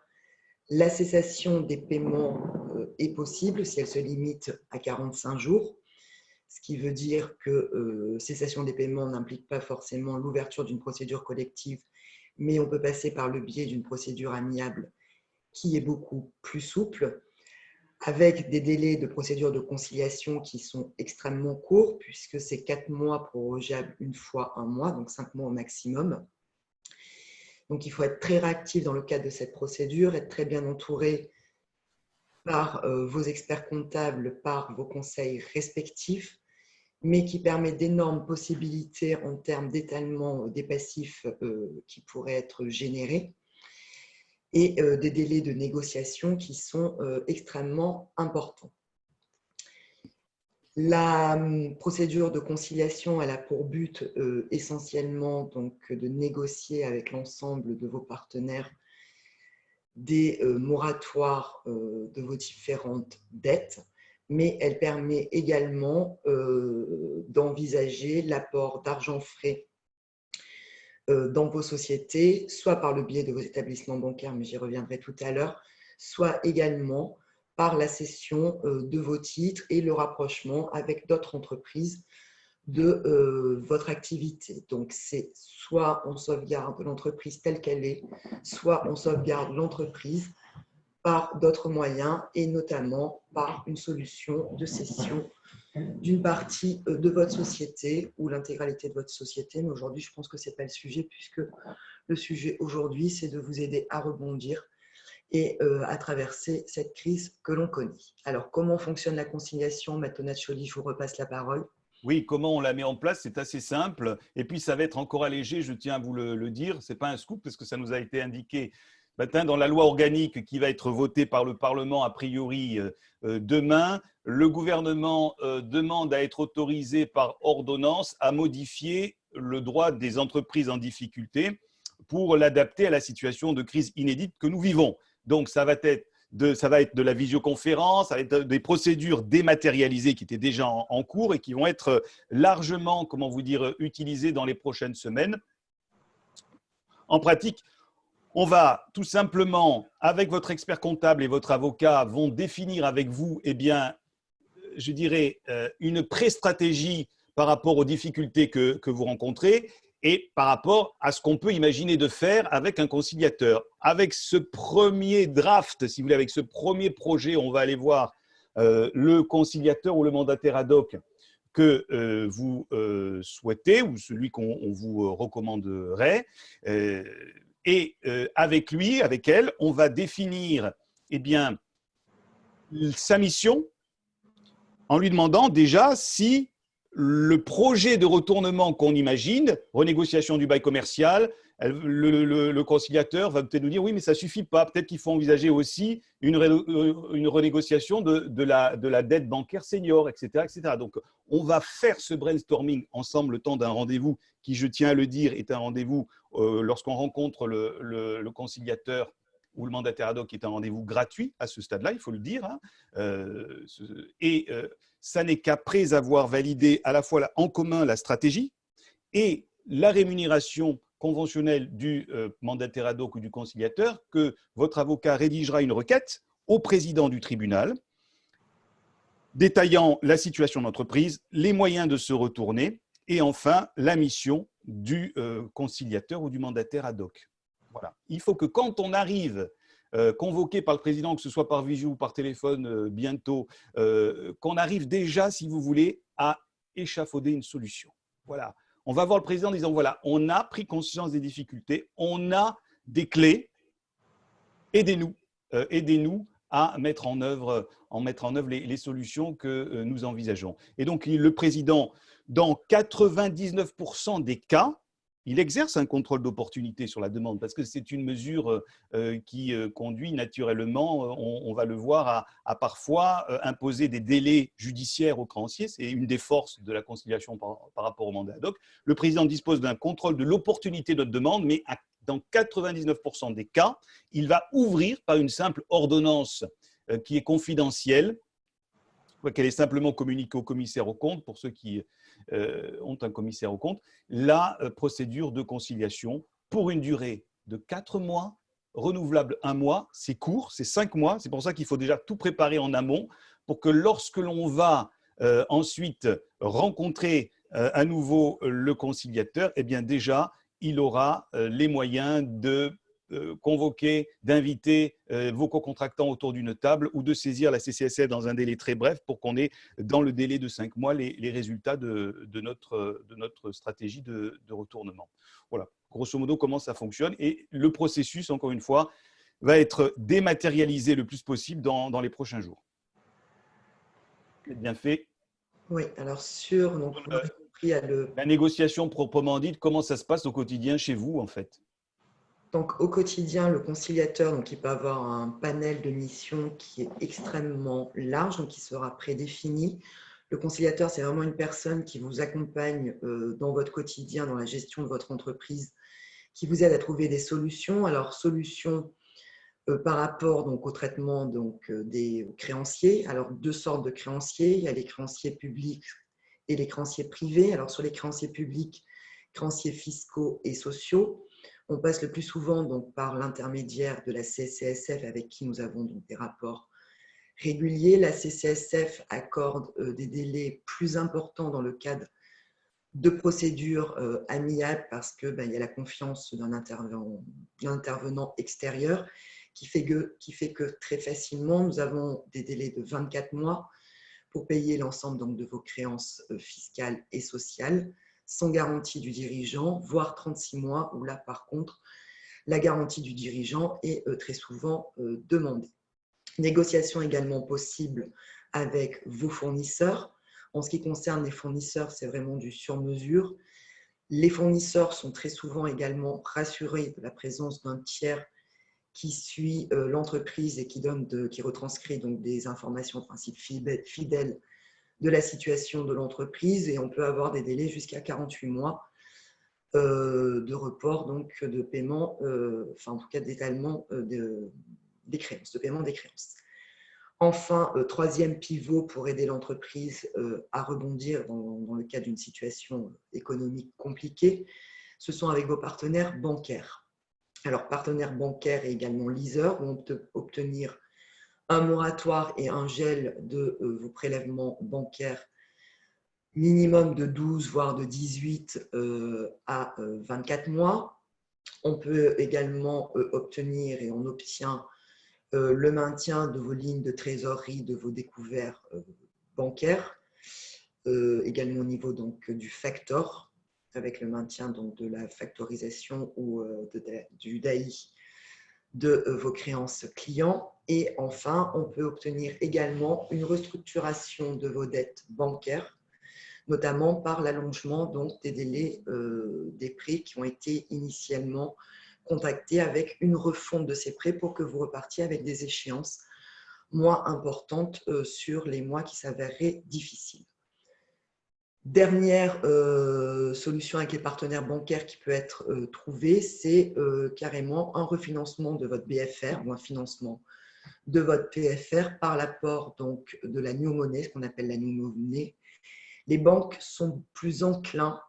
Speaker 4: la cessation des paiements est possible si elle se limite à 45 jours, ce qui veut dire que cessation des paiements n'implique pas forcément l'ouverture d'une procédure collective, mais on peut passer par le biais d'une procédure amiable qui est beaucoup plus souple, avec des délais de procédure de conciliation qui sont extrêmement courts, puisque c'est 4 mois prorogeables une fois 1 mois, donc 5 mois au maximum. Donc, il faut être très réactif dans le cadre de cette procédure, être très bien entouré par vos experts comptables, par vos conseils respectifs, mais qui permet d'énormes possibilités en termes d'étalement des passifs qui pourraient être générés et des délais de négociation qui sont extrêmement importants. La procédure de conciliation, elle a pour but essentiellement donc, de négocier avec l'ensemble de vos partenaires des moratoires de vos différentes dettes, mais elle permet également d'envisager l'apport d'argent frais dans vos sociétés, soit par le biais de vos établissements bancaires, mais j'y reviendrai tout à l'heure, soit également par la cession de vos titres et le rapprochement avec d'autres entreprises de votre activité. Donc, c'est soit on sauvegarde l'entreprise telle qu'elle est, soit on sauvegarde l'entreprise par d'autres moyens et notamment par une solution de cession d'une partie de votre société ou l'intégralité de votre société. Mais aujourd'hui, je pense que ce n'est pas le sujet puisque le sujet aujourd'hui, c'est de vous aider à rebondir et à traverser cette crise que l'on connaît. Alors, comment fonctionne la conciliation? Maître Natchioli, je vous repasse la parole.
Speaker 3: Oui, comment on la met en place, c'est assez simple. Et puis, ça va être encore allégé, je tiens à vous le dire. Ce n'est pas un scoop parce que ça nous a été indiqué matin dans la loi organique qui va être votée par le Parlement a priori demain. Le gouvernement demande à être autorisé par ordonnance à modifier le droit des entreprises en difficulté pour l'adapter à la situation de crise inédite que nous vivons. Donc, ça va être de la visioconférence, ça va être des procédures dématérialisées qui étaient déjà en cours et qui vont être largement, comment vous dire, utilisées dans les prochaines semaines. En pratique, on va tout simplement, avec votre expert comptable et votre avocat, vont définir avec vous, eh bien, je dirais, une pré-stratégie par rapport aux difficultés que vous rencontrez et par rapport à ce qu'on peut imaginer de faire avec un conciliateur. Avec ce premier draft, si vous voulez, avec ce premier projet, on va aller voir le conciliateur ou le mandataire ad hoc que vous souhaitez ou celui qu'on vous recommanderait. Et avec lui, avec elle, on va définir eh bien, sa mission en lui demandant déjà si le projet de retournement qu'on imagine, renégociation du bail commercial, le conciliateur va peut-être nous dire oui, mais ça ne suffit pas. Peut-être qu'il faut envisager aussi une renégociation de la dette bancaire senior, etc., etc. Donc, on va faire ce brainstorming ensemble le temps d'un rendez-vous qui, je tiens à le dire, est un rendez-vous lorsqu'on rencontre le conciliateur ou le mandataire ad hoc, qui est un rendez-vous gratuit à ce stade-là, il faut le dire. Ça n'est qu'après avoir validé à la fois en commun la stratégie et la rémunération conventionnelle du mandataire ad hoc ou du conciliateur que votre avocat rédigera une requête au président du tribunal détaillant la situation de l'entreprise, les moyens de se retourner et enfin la mission du conciliateur ou du mandataire ad hoc. Voilà. Il faut que quand on arrive convoqué par le président, que ce soit par visio ou par téléphone bientôt, qu'on arrive déjà, si vous voulez, à échafauder une solution. Voilà. On va voir le président en disant, voilà, on a pris conscience des difficultés, on a des clés, aidez-nous à mettre en œuvre les solutions que nous envisageons. Et donc, le président, dans 99% des cas, il exerce un contrôle d'opportunité sur la demande parce que c'est une mesure qui conduit naturellement, on va le voir, à parfois imposer des délais judiciaires aux créanciers. C'est une des forces de la conciliation par rapport au mandat ad hoc. Le président dispose d'un contrôle de l'opportunité de notre demande, mais dans 99% des cas, il va ouvrir par une simple ordonnance qui est confidentielle, qu'elle est simplement communiquée au commissaire aux comptes, pour ceux qui ont un commissaire aux comptes, la procédure de conciliation pour une durée de 4 mois, renouvelable 1 mois, c'est court, c'est 5 mois, c'est pour ça qu'il faut déjà tout préparer en amont pour que lorsque l'on va ensuite rencontrer à nouveau le conciliateur, eh bien déjà, il aura les moyens de convoquer, d'inviter vos co-contractants autour d'une table ou de saisir la CCSF dans un délai très bref pour qu'on ait dans le délai de 5 mois les résultats de notre stratégie de retournement. Voilà, grosso modo, comment ça fonctionne. Et le processus, encore une fois, va être dématérialisé le plus possible dans les prochains jours. C'est bien fait.
Speaker 4: Oui, alors donc, vous l'avez compris,
Speaker 3: la négociation proprement dite, comment ça se passe au quotidien chez vous, en fait?
Speaker 4: Donc, au quotidien, le conciliateur, donc, il peut avoir un panel de missions qui est extrêmement large, donc qui sera prédéfini. Le conciliateur, c'est vraiment une personne qui vous accompagne dans votre quotidien, dans la gestion de votre entreprise, qui vous aide à trouver des solutions. Alors, solutions par rapport donc, au traitement donc, des créanciers. Alors, deux sortes de créanciers. Il y a les créanciers publics et les créanciers privés. Alors, sur les créanciers publics, créanciers fiscaux et sociaux, on passe le plus souvent donc, par l'intermédiaire de la CCSF avec qui nous avons donc, des rapports réguliers. La CCSF accorde des délais plus importants dans le cadre de procédures amiables parce qu'il y a la confiance d'un intervenant extérieur qui fait que très facilement, nous avons des délais de 24 mois pour payer l'ensemble donc, de vos créances fiscales et sociales, sans garantie du dirigeant, voire 36 mois où là, par contre, la garantie du dirigeant est très souvent demandée. Négociation également possible avec vos fournisseurs. En ce qui concerne les fournisseurs, c'est vraiment du sur-mesure. Les fournisseurs sont très souvent également rassurés de la présence d'un tiers qui suit l'entreprise et qui retranscrit donc des informations en principe fidèles de la situation de l'entreprise, et on peut avoir des délais jusqu'à 48 mois de report donc de paiement, en tout cas d'étalement des créances, de paiement des créances. Enfin, troisième pivot pour aider l'entreprise à rebondir dans le cas d'une situation économique compliquée, ce sont avec vos partenaires bancaires. Alors, partenaires bancaires et également leasers vont obtenir un moratoire et un gel de vos prélèvements bancaires minimum de 12, voire de 18 à 24 mois. On peut également obtenir et on obtient le maintien de vos lignes de trésorerie, de vos découverts bancaires, également au niveau donc, du factor, avec le maintien donc, de la factorisation ou du DAI de vos créances clients. Et enfin, on peut obtenir également une restructuration de vos dettes bancaires, notamment par l'allongement donc, des délais des prêts qui ont été initialement contactés avec une refonte de ces prêts pour que vous repartiez avec des échéances moins importantes sur les mois qui s'avéreraient difficiles. Dernière solution avec les partenaires bancaires qui peut être trouvée, c'est carrément un refinancement de votre BFR ou un financement de votre PFR par l'apport donc de la new money, ce qu'on appelle la new money. Les banques sont plus enclins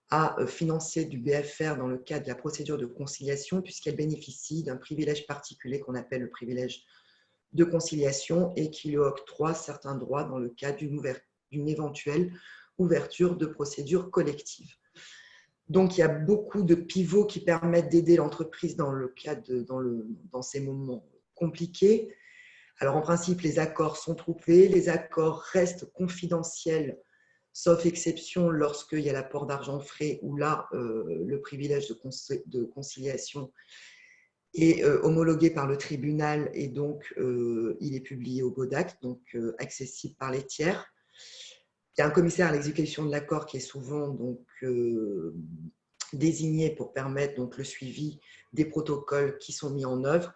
Speaker 4: à financer du BFR dans le cadre de la procédure de conciliation puisqu'elles bénéficient d'un privilège particulier qu'on appelle le privilège de conciliation et qui lui octroie certains droits dans le cadre d'une éventuelle ouverture de procédures collectives. Donc, il y a beaucoup de pivots qui permettent d'aider l'entreprise dans ces moments compliqués. Alors, en principe, les accords sont trouvés, les accords restent confidentiels, sauf exception lorsqu'il y a l'apport d'argent frais où là, le privilège de conciliation est homologué par le tribunal et donc il est publié au BODAC, donc accessible par les tiers. Il y a un commissaire à l'exécution de l'accord qui est souvent donc, désigné pour permettre donc, le suivi des protocoles qui sont mis en œuvre.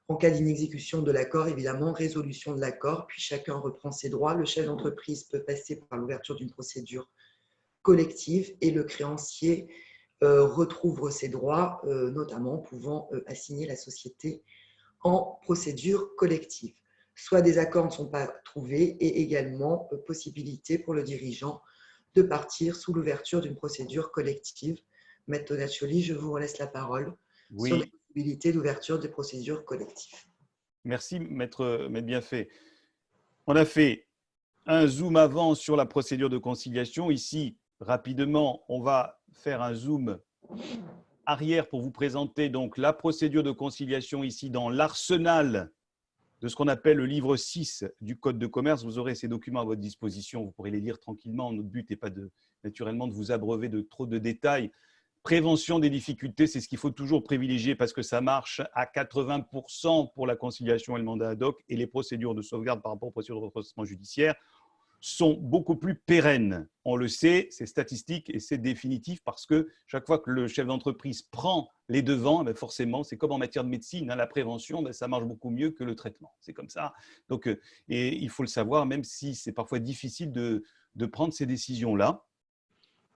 Speaker 4: En cas d'inexécution de l'accord, évidemment, résolution de l'accord, puis chacun reprend ses droits. Le chef d'entreprise peut passer par l'ouverture d'une procédure collective et le créancier retrouve ses droits, notamment pouvant assigner la société en procédure collective. Soit des accords ne sont pas trouvés et également possibilité pour le dirigeant de partir sous l'ouverture d'une procédure collective. Maître Tonaccioli, je vous laisse la parole sur les possibilités d'ouverture des procédures collectives.
Speaker 3: Merci, Maître Bienfait. On a fait un zoom avant sur la procédure de conciliation. Ici, rapidement, on va faire un zoom arrière pour vous présenter donc la procédure de conciliation ici dans l'arsenal de ce qu'on appelle le livre 6 du Code de commerce. Vous aurez ces documents à votre disposition, vous pourrez les lire tranquillement. Notre but n'est pas naturellement de vous abreuver de trop de détails. Prévention des difficultés, c'est ce qu'il faut toujours privilégier parce que ça marche à 80% pour la conciliation et le mandat ad hoc, et les procédures de sauvegarde par rapport aux procédures de redressement judiciaire sont beaucoup plus pérennes. On le sait, c'est statistique et c'est définitif parce que chaque fois que le chef d'entreprise prend les devants, forcément, c'est comme en matière de médecine, la prévention, ça marche beaucoup mieux que le traitement. C'est comme ça. Donc, et il faut le savoir, même si c'est parfois difficile de prendre ces décisions-là.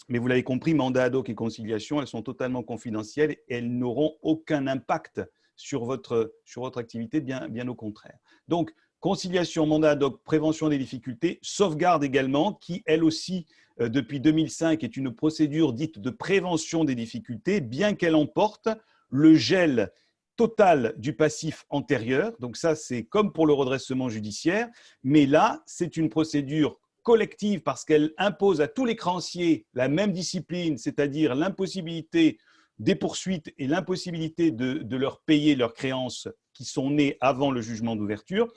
Speaker 3: Mais vous l'avez compris, mandat ad hoc et conciliation, elles sont totalement confidentielles et elles n'auront aucun impact sur votre activité, bien au contraire. Donc, conciliation, mandat ad hoc, prévention des difficultés, sauvegarde également, qui elle aussi, depuis 2005, est une procédure dite de prévention des difficultés, bien qu'elle emporte le gel total du passif antérieur. Donc ça, c'est comme pour le redressement judiciaire, mais là, c'est une procédure collective parce qu'elle impose à tous les créanciers la même discipline, c'est-à-dire l'impossibilité des poursuites et l'impossibilité de leur payer leurs créances qui sont nées avant le jugement d'ouverture.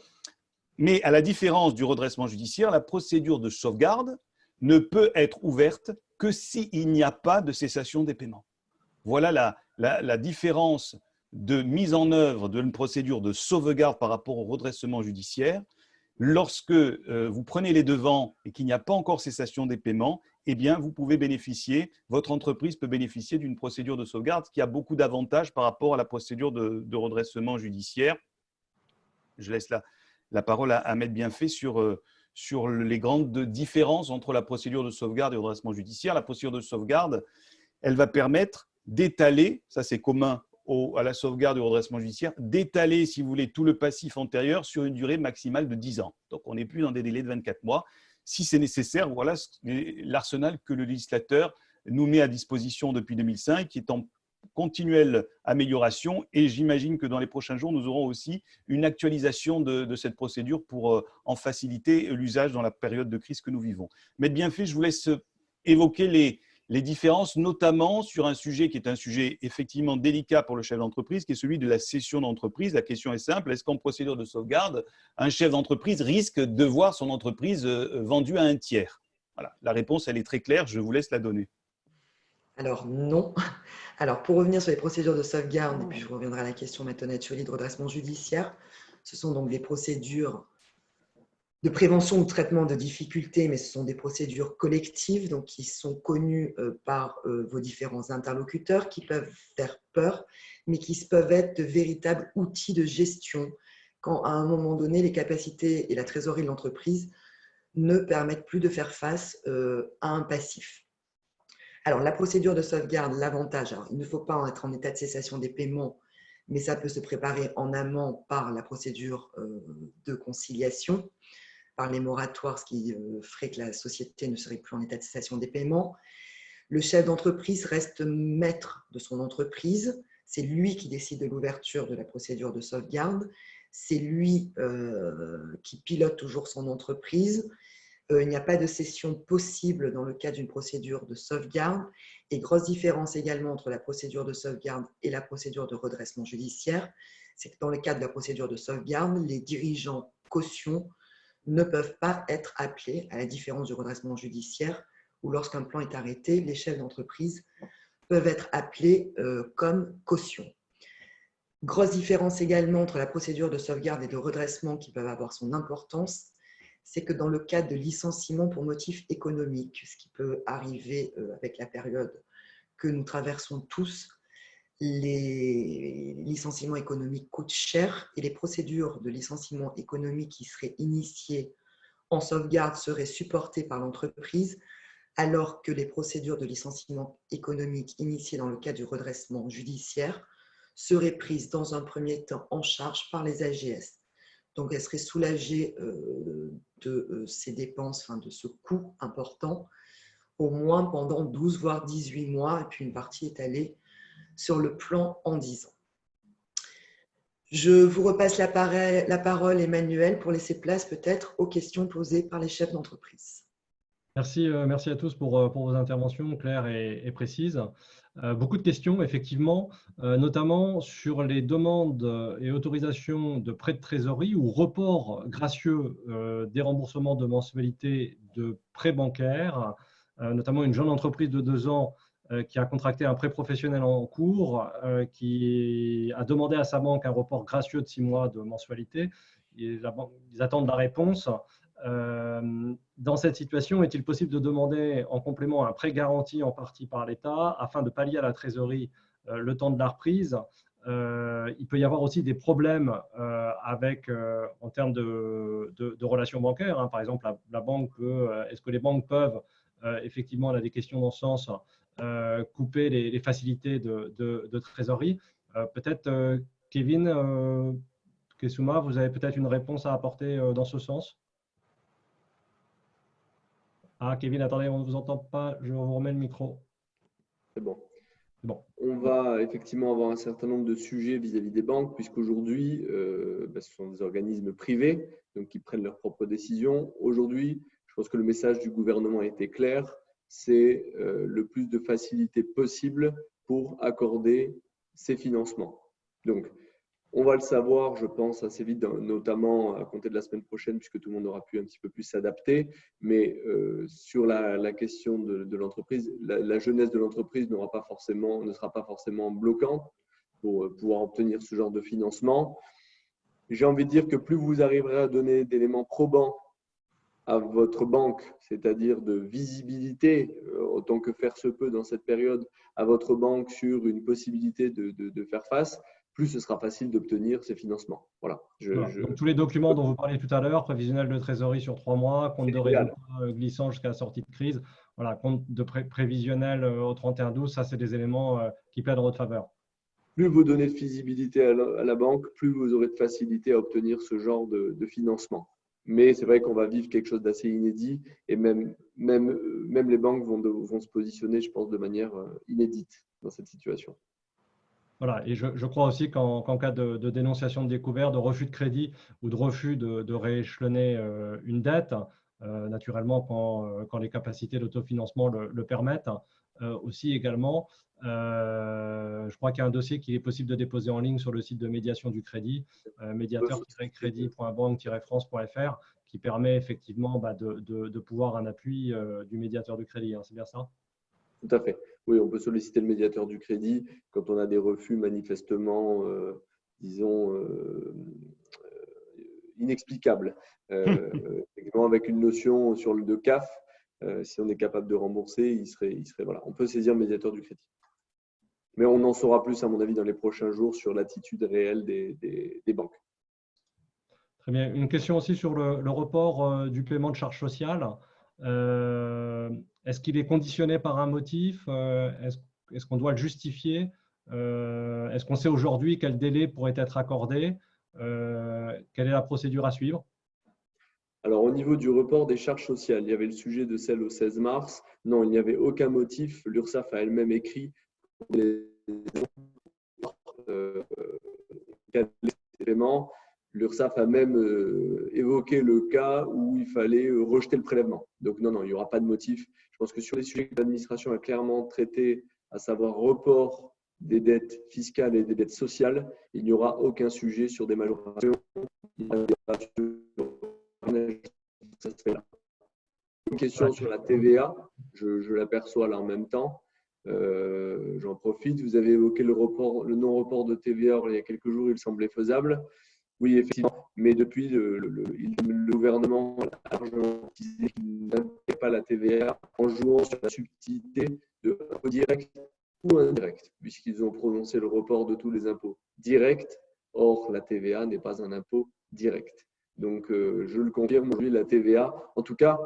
Speaker 3: Mais à la différence du redressement judiciaire, la procédure de sauvegarde ne peut être ouverte que s'il n'y a pas de cessation des paiements. Voilà la différence de mise en œuvre d'une procédure de sauvegarde par rapport au redressement judiciaire. Lorsque vous prenez les devants et qu'il n'y a pas encore cessation des paiements, eh bien, vous pouvez bénéficier, votre entreprise peut bénéficier d'une procédure de sauvegarde qui a beaucoup d'avantages par rapport à la procédure de redressement judiciaire. Je laisse la parole à Maître Bienfait sur les grandes différences entre la procédure de sauvegarde et le redressement judiciaire. La procédure de sauvegarde, elle va permettre d'étaler, ça c'est commun à la sauvegarde et au redressement judiciaire, d'étaler, si vous voulez, tout le passif antérieur sur une durée maximale de 10 ans. Donc, on n'est plus dans des délais de 24 mois. Si c'est nécessaire, voilà l'arsenal que le législateur nous met à disposition depuis 2005, qui est en continuelle amélioration. Et j'imagine que dans les prochains jours, nous aurons aussi une actualisation de cette procédure pour en faciliter l'usage dans la période de crise que nous vivons. Maître Bienfait, je vous laisse évoquer les différences, notamment sur un sujet qui est un sujet effectivement délicat pour le chef d'entreprise, qui est celui de la cession d'entreprise. La question est simple, est-ce qu'en procédure de sauvegarde, un chef d'entreprise risque de voir son entreprise vendue à un tiers? Voilà. La réponse, elle est très claire, je vous laisse la donner.
Speaker 4: Alors non. Alors pour revenir sur les procédures de sauvegarde, et puis je reviendrai à la question maintenant de redressement judiciaire, ce sont donc des procédures de prévention ou de traitement de difficultés, mais ce sont des procédures collectives donc qui sont connues par vos différents interlocuteurs, qui peuvent faire peur, mais qui peuvent être de véritables outils de gestion quand à un moment donné, les capacités et la trésorerie de l'entreprise ne permettent plus de faire face à un passif. Alors, la procédure de sauvegarde, l'avantage, il ne faut pas être en état de cessation des paiements, mais ça peut se préparer en amont par la procédure de conciliation, par les moratoires, ce qui ferait que la société ne serait plus en état de cessation des paiements. Le chef d'entreprise reste maître de son entreprise. C'est lui qui décide de l'ouverture de la procédure de sauvegarde. C'est lui qui pilote toujours son entreprise. Il n'y a pas de cession possible dans le cadre d'une procédure de sauvegarde. Et grosse différence également entre la procédure de sauvegarde et la procédure de redressement judiciaire, c'est que dans le cadre de la procédure de sauvegarde, les dirigeants caution ne peuvent pas être appelés, à la différence du redressement judiciaire, où lorsqu'un plan est arrêté, les chefs d'entreprise peuvent être appelés comme caution. Grosse différence également entre la procédure de sauvegarde et de redressement qui peuvent avoir son importance, c'est que dans le cadre de licenciement pour motif économique, ce qui peut arriver avec la période que nous traversons tous, les licenciements économiques coûtent cher et les procédures de licenciement économique qui seraient initiées en sauvegarde seraient supportées par l'entreprise, alors que les procédures de licenciement économique initiées dans le cadre du redressement judiciaire seraient prises dans un premier temps en charge par les AGS. Donc, elles seraient soulagées de ces dépenses, de ce coût important, au moins pendant 12 voire 18 mois, et puis une partie étalée sur le plan en 10 ans. Je vous repasse la parole, Emmanuel, pour laisser place peut-être aux questions posées par les chefs d'entreprise.
Speaker 1: Merci à tous pour vos interventions claires et précises. Beaucoup de questions, effectivement, notamment sur les demandes et autorisations de prêts de trésorerie ou report gracieux des remboursements de mensualités de prêts bancaires, notamment une jeune entreprise de 2 ans qui a contracté un prêt professionnel en cours, qui a demandé à sa banque un report gracieux de 6 mois de mensualité. Ils attendent la réponse. Dans cette situation, est-il possible de demander en complément un prêt garanti en partie par l'État afin de pallier à la trésorerie le temps de la reprise. Il peut y avoir aussi des problèmes en termes de relations bancaires, hein. Par exemple, la banque est-ce que les banques peuvent, effectivement, on a des questions dans ce sens, couper les facilités de trésorerie. Peut-être, Kevin Kesuma, vous avez peut-être une réponse à apporter dans ce sens? Ah, Kevin, attendez, on ne vous entend pas, je vous remets le micro.
Speaker 2: C'est bon.
Speaker 1: Bon.
Speaker 2: On va effectivement avoir un certain nombre de sujets vis-à-vis des banques, puisqu'aujourd'hui, ce sont des organismes privés, donc qui prennent leurs propres décisions. Aujourd'hui, je pense que le message du gouvernement a été clair, c'est le plus de facilité possible pour accorder ces financements. Donc, on va le savoir, je pense, assez vite, notamment à compter de la semaine prochaine, puisque tout le monde aura pu un petit peu plus s'adapter. Mais sur la question de l'entreprise, la jeunesse de l'entreprise ne sera pas forcément bloquante pour pouvoir obtenir ce genre de financement. J'ai envie de dire que plus vous arriverez à donner d'éléments probants à votre banque, c'est-à-dire de visibilité, autant que faire se peut dans cette période, à votre banque sur une possibilité de faire face, plus ce sera facile d'obtenir ces financements. Voilà.
Speaker 1: Donc, tous les documents dont vous parliez tout à l'heure, prévisionnel de trésorerie sur 3 mois, compte de résultats glissant jusqu'à la sortie de crise, voilà, compte de prévisionnel au 31/12, ça, c'est des éléments qui plaident en votre faveur.
Speaker 2: Plus vous donnez de visibilité à la banque, plus vous aurez de facilité à obtenir ce genre de financement. Mais c'est vrai qu'on va vivre quelque chose d'assez inédit et même les banques vont se positionner, je pense, de manière inédite dans cette situation.
Speaker 1: Voilà, et je crois aussi qu'en cas de dénonciation de découvert, de refus de crédit ou de refus de rééchelonner une dette, naturellement quand les capacités d'autofinancement le permettent, aussi également, je crois qu'il y a un dossier qu'il est possible de déposer en ligne sur le site de médiation du crédit, médiateur-crédit.banque-france.fr, qui permet effectivement de pouvoir un appui du médiateur du crédit, hein, c'est bien ça?
Speaker 2: Tout à fait. Oui, on peut solliciter le médiateur du crédit quand on a des refus manifestement, disons, inexplicables. Avec une notion sur le de CAF, si on est capable de rembourser, il serait voilà. On peut saisir le médiateur du crédit. Mais on en saura plus, à mon avis, dans les prochains jours sur l'attitude réelle des banques.
Speaker 1: Très bien. Une question aussi sur le report du paiement de charges sociales. Est-ce qu'il est conditionné par un motif? Est-ce qu'on doit le justifier? Est-ce qu'on sait aujourd'hui quel délai pourrait être accordé? Quelle est la procédure à suivre?
Speaker 2: Alors, au niveau du report des charges sociales, il y avait le sujet de celle au 16 mars. Non, il n'y avait aucun motif. L'URSSAF a elle-même écrit pour les paiements. L'URSSAF a même évoqué le cas où il fallait rejeter le prélèvement. Donc, non, il n'y aura pas de motif. Je pense que sur les sujets que l'administration a clairement traités, à savoir report des dettes fiscales et des dettes sociales, il n'y aura aucun sujet sur des majorations. Une question sur la TVA, je l'aperçois là en même temps. J'en profite. Vous avez évoqué le non-report de TVA il y a quelques jours, il semblait faisable. Oui, effectivement, mais depuis, le gouvernement a largement disé qu'il n'impliquait pas la TVA en jouant sur la subtilité de l'impôt direct ou indirect, puisqu'ils ont prononcé le report de tous les impôts directs. Or, la TVA n'est pas un impôt direct. Donc, je le confirme, aujourd'hui, la TVA, en tout cas,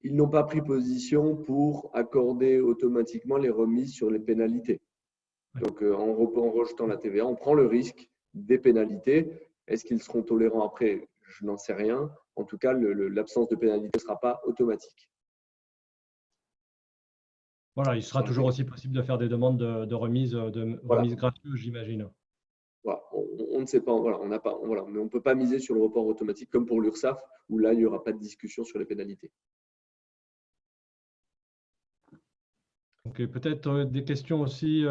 Speaker 2: ils n'ont pas pris position pour accorder automatiquement les remises sur les pénalités. Donc, en rejetant la TVA, on prend le risque des pénalités. Est-ce qu'ils seront tolérants après? Je n'en sais rien. En tout cas, l'absence de pénalité ne sera pas automatique.
Speaker 1: Voilà, il sera toujours aussi possible de faire des demandes de remise gratuite, j'imagine.
Speaker 2: Voilà, on ne sait pas, voilà, on n'a pas, voilà, mais on ne peut pas miser sur le report automatique comme pour l'URSSAF, où là, il n'y aura pas de discussion sur les pénalités.
Speaker 1: Ok, peut-être des questions aussi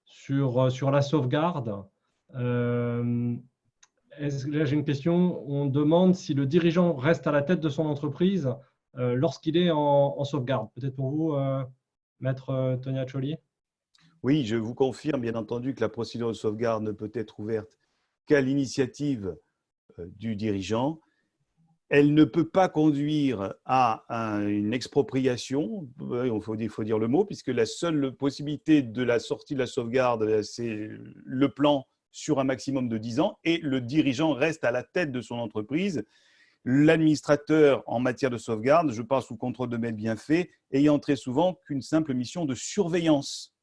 Speaker 1: sur la sauvegarde. Là, j'ai une question. On demande si le dirigeant reste à la tête de son entreprise lorsqu'il est en sauvegarde. Peut-être pour vous, Maître Toniacholi?
Speaker 3: Oui, je vous confirme, bien entendu, que la procédure de sauvegarde ne peut être ouverte qu'à l'initiative du dirigeant. Elle ne peut pas conduire à une expropriation, il faut dire le mot, puisque la seule possibilité de la sortie de la sauvegarde, c'est le plan sur un maximum de 10 ans, et le dirigeant reste à la tête de son entreprise. L'administrateur en matière de sauvegarde, je parle sous contrôle de maître bien fait, ayant très souvent qu'une simple mission de surveillance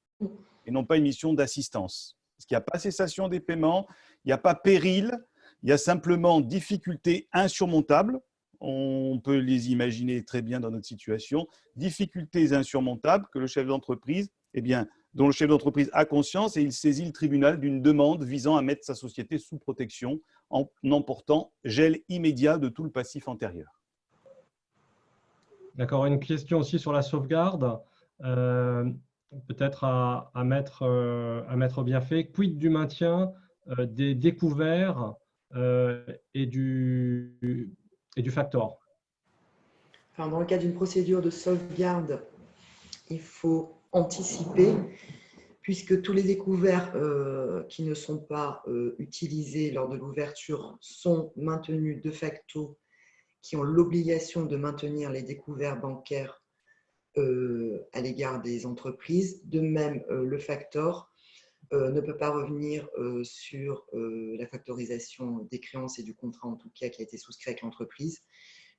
Speaker 3: et non pas une mission d'assistance. Parce qu'il n'y a pas cessation des paiements, il n'y a pas péril, il y a simplement difficultés insurmontables. On peut les imaginer très bien dans notre situation. Difficultés insurmontables que le chef d'entreprise, dont le chef d'entreprise a conscience et il saisit le tribunal d'une demande visant à mettre sa société sous protection en emportant gel immédiat de tout le passif antérieur.
Speaker 1: D'accord. Une question aussi sur la sauvegarde, peut-être à mettre bien fait. Quid du maintien des découverts et du factor?
Speaker 4: Enfin, dans le cas d'une procédure de sauvegarde, il faut anticiper, puisque tous les découverts qui ne sont pas utilisés lors de l'ouverture sont maintenus de facto, qui ont l'obligation de maintenir les découverts bancaires à l'égard des entreprises. De même, le factor ne peut pas revenir sur la factorisation des créances et du contrat, en tout cas, qui a été souscrit avec l'entreprise,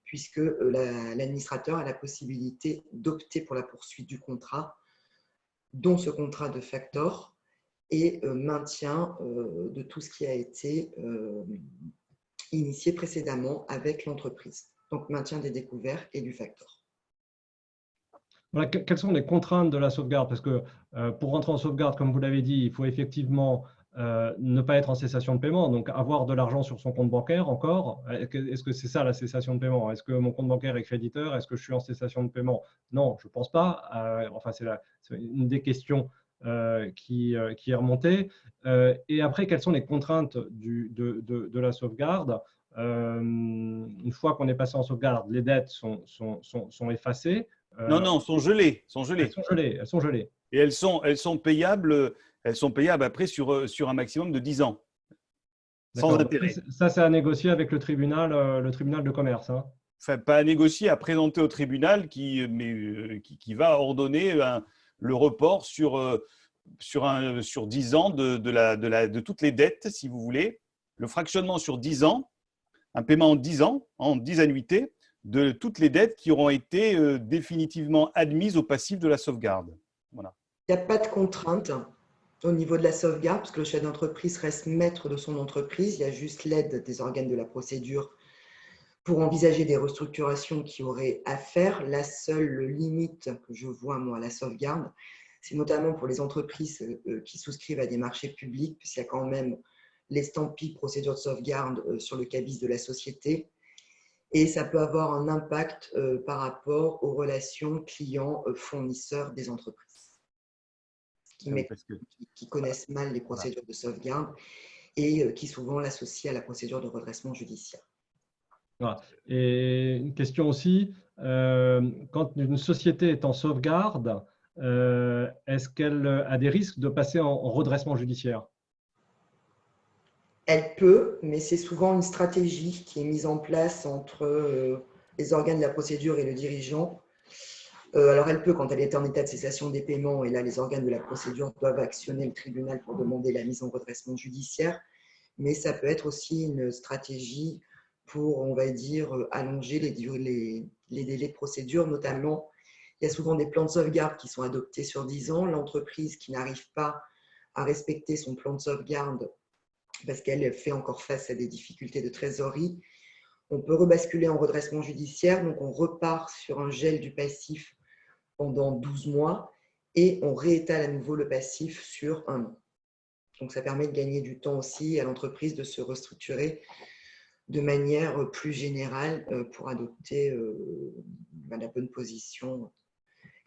Speaker 4: puisque l'administrateur a la possibilité d'opter pour la poursuite du contrat, dont ce contrat de factor, et maintien de tout ce qui a été initié précédemment avec l'entreprise. Donc, maintien des découverts et du factor.
Speaker 1: Voilà, quelles sont les contraintes de la sauvegarde? Parce que pour rentrer en sauvegarde, comme vous l'avez dit, il faut effectivement ne pas être en cessation de paiement, donc avoir de l'argent sur son compte bancaire encore. Est-ce que c'est ça la cessation de paiement? Est-ce que mon compte bancaire est créditeur? Est-ce que je suis en cessation de paiement? Non, je ne pense pas. Enfin, c'est une des questions qui est remontée. Et après, quelles sont les contraintes de la sauvegarde? Une fois qu'on est passé en sauvegarde, les dettes sont effacées.
Speaker 3: Non, sont gelées.
Speaker 1: Elles sont gelées.
Speaker 3: Et elles sont payables après sur un maximum de 10 ans. Sans intérêt.
Speaker 1: Ça, c'est à négocier avec le tribunal de commerce. Hein.
Speaker 3: Enfin, pas à négocier, à présenter au tribunal qui va ordonner le report sur 10 ans de toutes les dettes, si vous voulez. Le fractionnement sur 10 ans, un paiement en 10 ans, en 10 annuités, de toutes les dettes qui auront été définitivement admises au passif de la sauvegarde. Voilà.
Speaker 4: Il n'y a pas de contrainte au niveau de la sauvegarde, parce que le chef d'entreprise reste maître de son entreprise. Il y a juste l'aide des organes de la procédure pour envisager des restructurations qui auraient à faire. La seule limite que je vois, moi, à la sauvegarde, c'est notamment pour les entreprises qui souscrivent à des marchés publics, puisqu'il y a quand même l'estampille procédure de sauvegarde sur le cabis de la société. Et ça peut avoir un impact par rapport aux relations clients-fournisseurs des entreprises qui connaissent mal les procédures de sauvegarde et qui souvent l'associent à la procédure de redressement judiciaire.
Speaker 1: Voilà. Et une question aussi, quand une société est en sauvegarde, est-ce qu'elle a des risques de passer en redressement judiciaire?
Speaker 4: Elle peut, mais c'est souvent une stratégie qui est mise en place entre les organes de la procédure et le dirigeant. Alors, elle peut quand elle est en état de cessation des paiements, et là, les organes de la procédure doivent actionner le tribunal pour demander la mise en redressement judiciaire, mais ça peut être aussi une stratégie pour, on va dire, allonger les délais de procédure. Notamment, il y a souvent des plans de sauvegarde qui sont adoptés sur 10 ans. L'entreprise qui n'arrive pas à respecter son plan de sauvegarde parce qu'elle fait encore face à des difficultés de trésorerie, on peut rebasculer en redressement judiciaire. Donc, on repart sur un gel du passif pendant 12 mois et on réétale à nouveau le passif sur 1 an. Donc, ça permet de gagner du temps aussi à l'entreprise de se restructurer de manière plus générale pour adopter la bonne position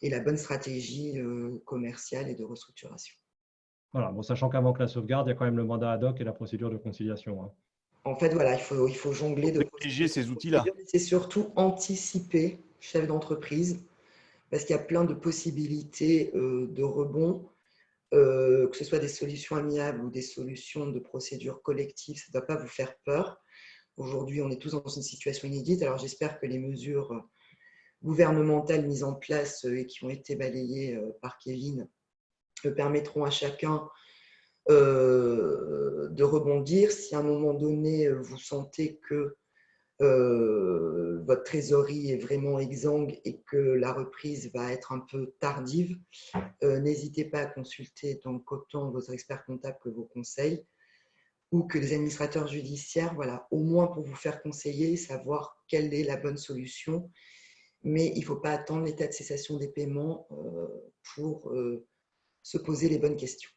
Speaker 4: et la bonne stratégie commerciale et de restructuration.
Speaker 1: Voilà, bon, sachant qu'avant que la sauvegarde, il y a quand même le mandat ad hoc et la procédure de conciliation. Hein.
Speaker 4: En fait, voilà, il faut jongler de
Speaker 3: privilégier ces outils-là.
Speaker 4: C'est surtout anticiper, chef d'entreprise, parce qu'il y a plein de possibilités de rebond, que ce soit des solutions amiables ou des solutions de procédure collective, ça ne doit pas vous faire peur. Aujourd'hui, on est tous dans une situation inédite. Alors, j'espère que les mesures gouvernementales mises en place et qui ont été balayées par Kevin permettront à chacun de rebondir. Si à un moment donné, vous sentez que votre trésorerie est vraiment exsangue et que la reprise va être un peu tardive, n'hésitez pas à consulter donc autant vos experts comptables que vos conseils ou que les administrateurs judiciaires, voilà, au moins pour vous faire conseiller, savoir quelle est la bonne solution. Mais il ne faut pas attendre l'état de cessation des paiements pour se poser les bonnes questions.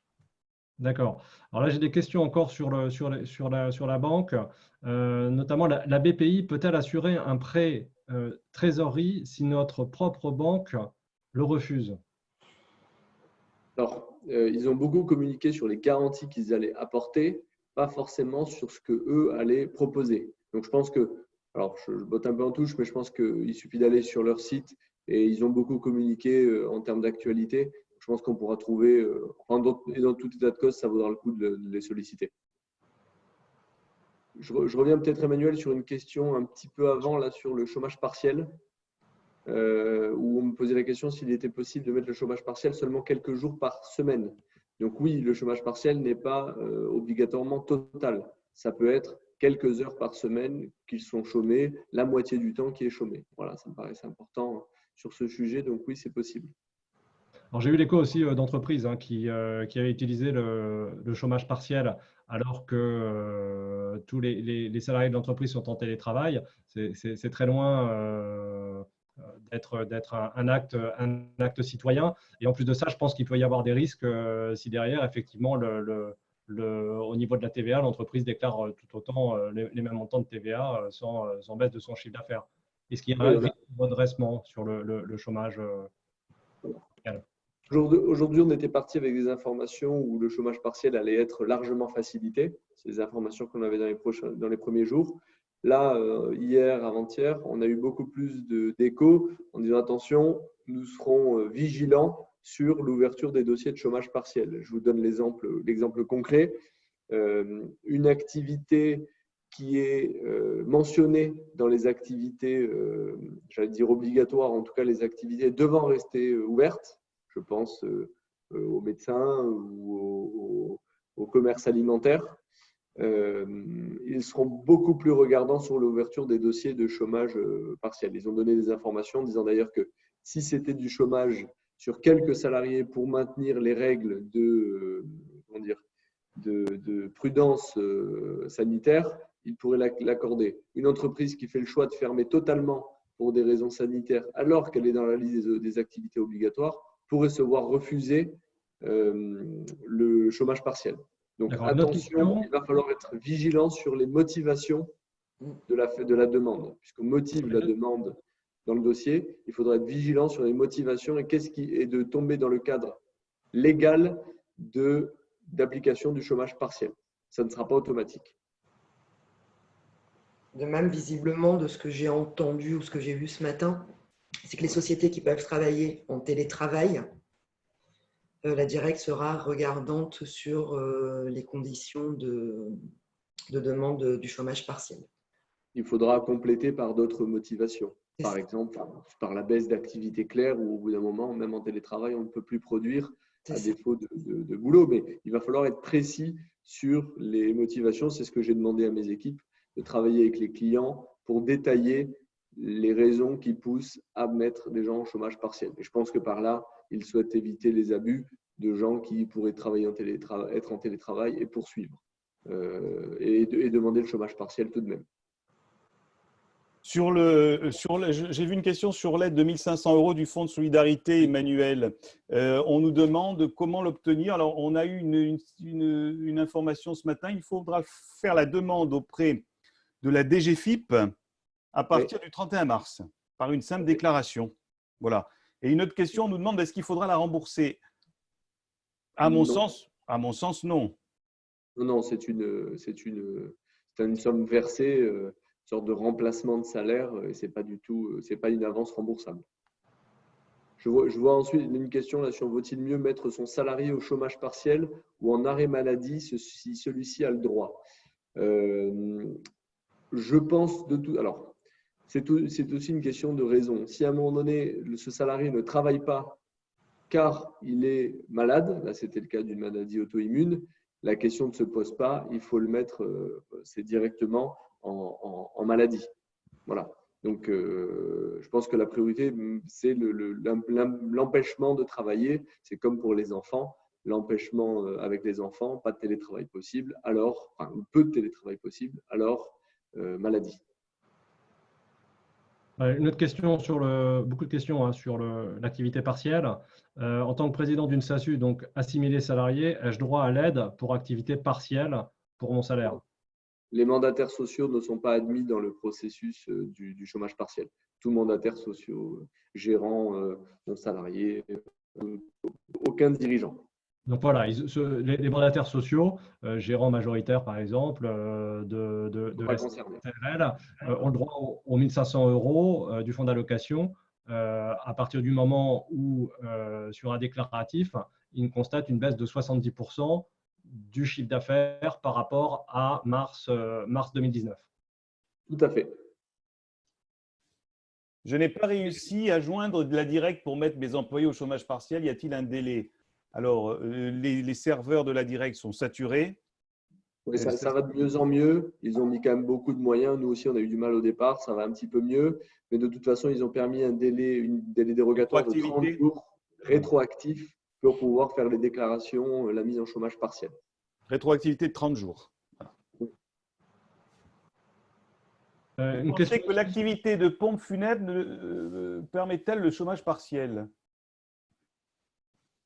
Speaker 1: D'accord. Alors là, j'ai des questions encore sur la banque. Notamment, la BPI peut-elle assurer un prêt trésorerie si notre propre banque le refuse?
Speaker 2: Alors, ils ont beaucoup communiqué sur les garanties qu'ils allaient apporter, pas forcément sur ce qu'eux allaient proposer. Donc, je pense que, alors je botte un peu en touche, mais je pense qu'il suffit d'aller sur leur site et ils ont beaucoup communiqué en termes d'actualité. Je pense qu'on pourra trouver, et dans tout état de cause, ça vaudra le coup de les solliciter. Je reviens peut-être, Emmanuel, sur une question un petit peu avant, là, sur le chômage partiel, où on me posait la question s'il était possible de mettre le chômage partiel seulement quelques jours par semaine. Donc oui, le chômage partiel n'est pas obligatoirement total. Ça peut être quelques heures par semaine qu'ils sont chômés, la moitié du temps qui est chômé. Voilà, ça me paraissait important sur ce sujet. Donc oui, c'est possible.
Speaker 1: Alors, j'ai eu l'écho aussi d'entreprises qui avaient utilisé le chômage partiel alors que tous les salariés de l'entreprise sont en télétravail. C'est très loin d'être un acte citoyen. Et en plus de ça, je pense qu'il peut y avoir des risques si derrière, effectivement, au niveau de la TVA, l'entreprise déclare tout autant les mêmes montants de TVA sans baisse de son chiffre d'affaires. Est-ce qu'il y a un risque de redressement sur le chômage partiel?
Speaker 2: Aujourd'hui, on était parti avec des informations où le chômage partiel allait être largement facilité. C'est des informations qu'on avait dans les premiers jours. Là, hier, avant-hier, on a eu beaucoup plus d'échos en disant attention, nous serons vigilants sur l'ouverture des dossiers de chômage partiel. Je vous donne l'exemple concret. Une activité qui est mentionnée dans les activités, j'allais dire obligatoires, en tout cas les activités devant rester ouvertes. Je pense aux médecins ou au commerce alimentaire. Ils seront beaucoup plus regardants sur l'ouverture des dossiers de chômage partiel. Ils ont donné des informations disant d'ailleurs que si c'était du chômage sur quelques salariés pour maintenir les règles de prudence sanitaire, ils pourraient l'accorder. Une entreprise qui fait le choix de fermer totalement pour des raisons sanitaires alors qu'elle est dans la liste des activités obligatoires pourrait se voir refuser le chômage partiel. Donc attention, il va falloir être vigilant sur les motivations de la demande. Puisqu'on motive la demande dans le dossier, il faudra être vigilant sur les motivations et de tomber dans le cadre légal d'application du chômage partiel. Ça ne sera pas automatique.
Speaker 4: De même, visiblement, de ce que j'ai entendu ou ce que j'ai vu ce matin, c'est que les sociétés qui peuvent travailler en télétravail, la directe sera regardante sur les conditions de demande du chômage partiel.
Speaker 2: Il faudra compléter par d'autres motivations. Par exemple, par la baisse d'activité claire où au bout d'un moment, même en télétravail, on ne peut plus produire à défaut de boulot. Mais il va falloir être précis sur les motivations. C'est ce que j'ai demandé à mes équipes, de travailler avec les clients pour détailler les raisons qui poussent à mettre des gens au chômage partiel. Et je pense que par là, ils souhaitent éviter les abus de gens qui pourraient être en télétravail et poursuivre et demander le chômage partiel tout de même.
Speaker 3: J'ai vu une question sur l'aide de 1 500 € du Fonds de solidarité, Emmanuel. On nous demande comment l'obtenir. Alors, on a eu une information ce matin. Il faudra faire la demande auprès de la DGFiP à partir du 31 mars, par une simple déclaration. Voilà. Et une autre question, on nous demande est-ce qu'il faudra la rembourser? À mon sens, non.
Speaker 2: Non, c'est une somme versée, une sorte de remplacement de salaire, et c'est pas une avance remboursable. Je vois ensuite une question là sur vaut-il mieux mettre son salarié au chômage partiel ou en arrêt maladie si celui-ci a le droit. je pense de tout. Alors, c'est aussi une question de raison. Si à un moment donné, ce salarié ne travaille pas car il est malade, là c'était le cas d'une maladie auto-immune, la question ne se pose pas, il faut le mettre c'est directement en maladie. Voilà. Donc, je pense que la priorité, c'est l'empêchement de travailler. C'est comme pour les enfants, l'empêchement avec les enfants, pas de télétravail possible, alors, enfin, peu de télétravail possible, alors maladie.
Speaker 1: Une autre question sur beaucoup de questions hein, sur l'activité partielle. En tant que président d'une SASU, donc assimilé salarié, ai-je droit à l'aide pour activité partielle pour mon salaire?
Speaker 2: Les mandataires sociaux ne sont pas admis dans le processus du chômage partiel. Tout mandataire social, gérant, non salarié, aucun dirigeant.
Speaker 1: Donc voilà, les mandataires sociaux, gérants majoritaires par exemple, de SRL, ont le droit aux 1 500 € du fonds d'allocation à partir du moment où, sur un déclaratif, ils constatent une baisse de 70% du chiffre d'affaires par rapport à mars 2019.
Speaker 2: Tout à fait.
Speaker 3: Je n'ai pas réussi à joindre de la directe pour mettre mes employés au chômage partiel. Y a-t-il un délai? Alors, les serveurs de la directe sont saturés.
Speaker 2: Oui, ça va de mieux en mieux. Ils ont mis quand même beaucoup de moyens. Nous aussi, on a eu du mal au départ. Ça va un petit peu mieux. Mais de toute façon, ils ont permis un délai dérogatoire de 30 jours rétroactif pour pouvoir faire les déclarations, la mise en chômage partiel.
Speaker 3: Rétroactivité de 30 jours. Vous pensez que l'activité de pompe funèbre permet-elle le chômage partiel?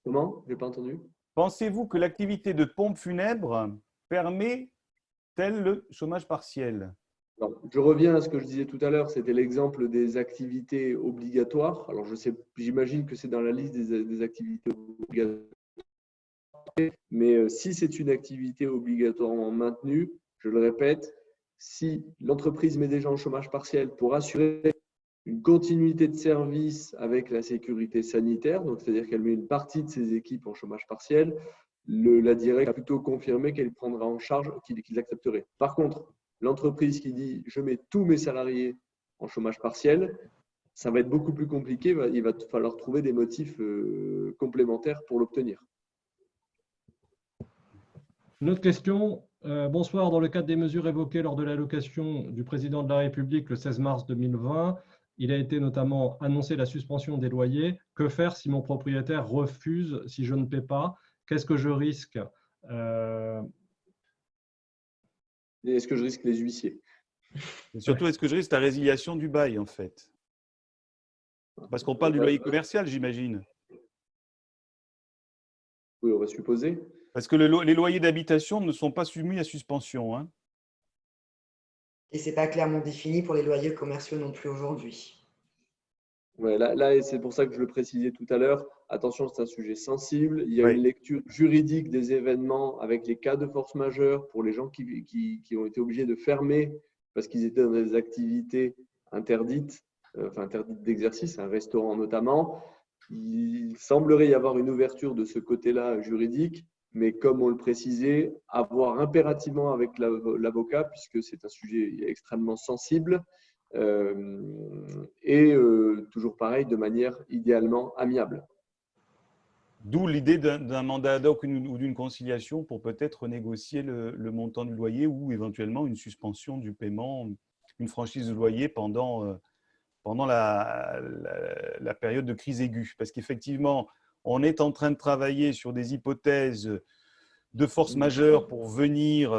Speaker 2: Comment? Je n'ai pas entendu.
Speaker 3: Pensez-vous que l'activité de pompe funèbre permet-elle le chômage partiel?
Speaker 2: Alors, je reviens à ce que je disais tout à l'heure, c'était l'exemple des activités obligatoires. Alors, j'imagine que c'est dans la liste des activités obligatoires. Mais si c'est une activité obligatoirement maintenue, je le répète, si l'entreprise met des gens au chômage partiel pour assurer une continuité de service avec la sécurité sanitaire, donc c'est-à-dire qu'elle met une partie de ses équipes en chômage partiel, la directe a plutôt confirmé qu'elle prendra en charge, qu'il accepterait. Par contre, l'entreprise qui dit « je mets tous mes salariés en chômage partiel », ça va être beaucoup plus compliqué, il va falloir trouver des motifs complémentaires pour l'obtenir.
Speaker 1: Une autre question. Bonsoir. Dans le cadre des mesures évoquées lors de l'allocation du président de la République le 16 mars 2020, il a été notamment annoncé la suspension des loyers. Que faire si mon propriétaire refuse, si je ne paie pas? Qu'est-ce que je risque?
Speaker 2: Est-ce que je risque les huissiers?
Speaker 3: Et surtout, est-ce que je risque la résiliation du bail, en fait? Parce qu'on parle du loyer commercial, j'imagine.
Speaker 2: Oui, on va supposer.
Speaker 3: Parce que les loyers d'habitation ne sont pas soumis à suspension. Hein.
Speaker 4: Et ce n'est pas clairement défini pour les loyers commerciaux non plus aujourd'hui.
Speaker 2: Ouais, là c'est pour ça que je le précisais tout à l'heure. Attention, c'est un sujet sensible. Il y a une lecture juridique des événements avec les cas de force majeure pour les gens qui ont été obligés de fermer parce qu'ils étaient dans des activités interdites, interdites d'exercice, un restaurant notamment. Il semblerait y avoir une ouverture de ce côté-là juridique. Mais comme on le précisait, à voir impérativement avec l'avocat, puisque c'est un sujet extrêmement sensible, et toujours pareil, de manière idéalement amiable.
Speaker 3: D'où l'idée d'un mandat ad hoc ou d'une conciliation pour peut-être négocier le montant du loyer ou éventuellement une suspension du paiement, une franchise de loyer pendant la période de crise aiguë. Parce qu'effectivement, on est en train de travailler sur des hypothèses de force majeure pour venir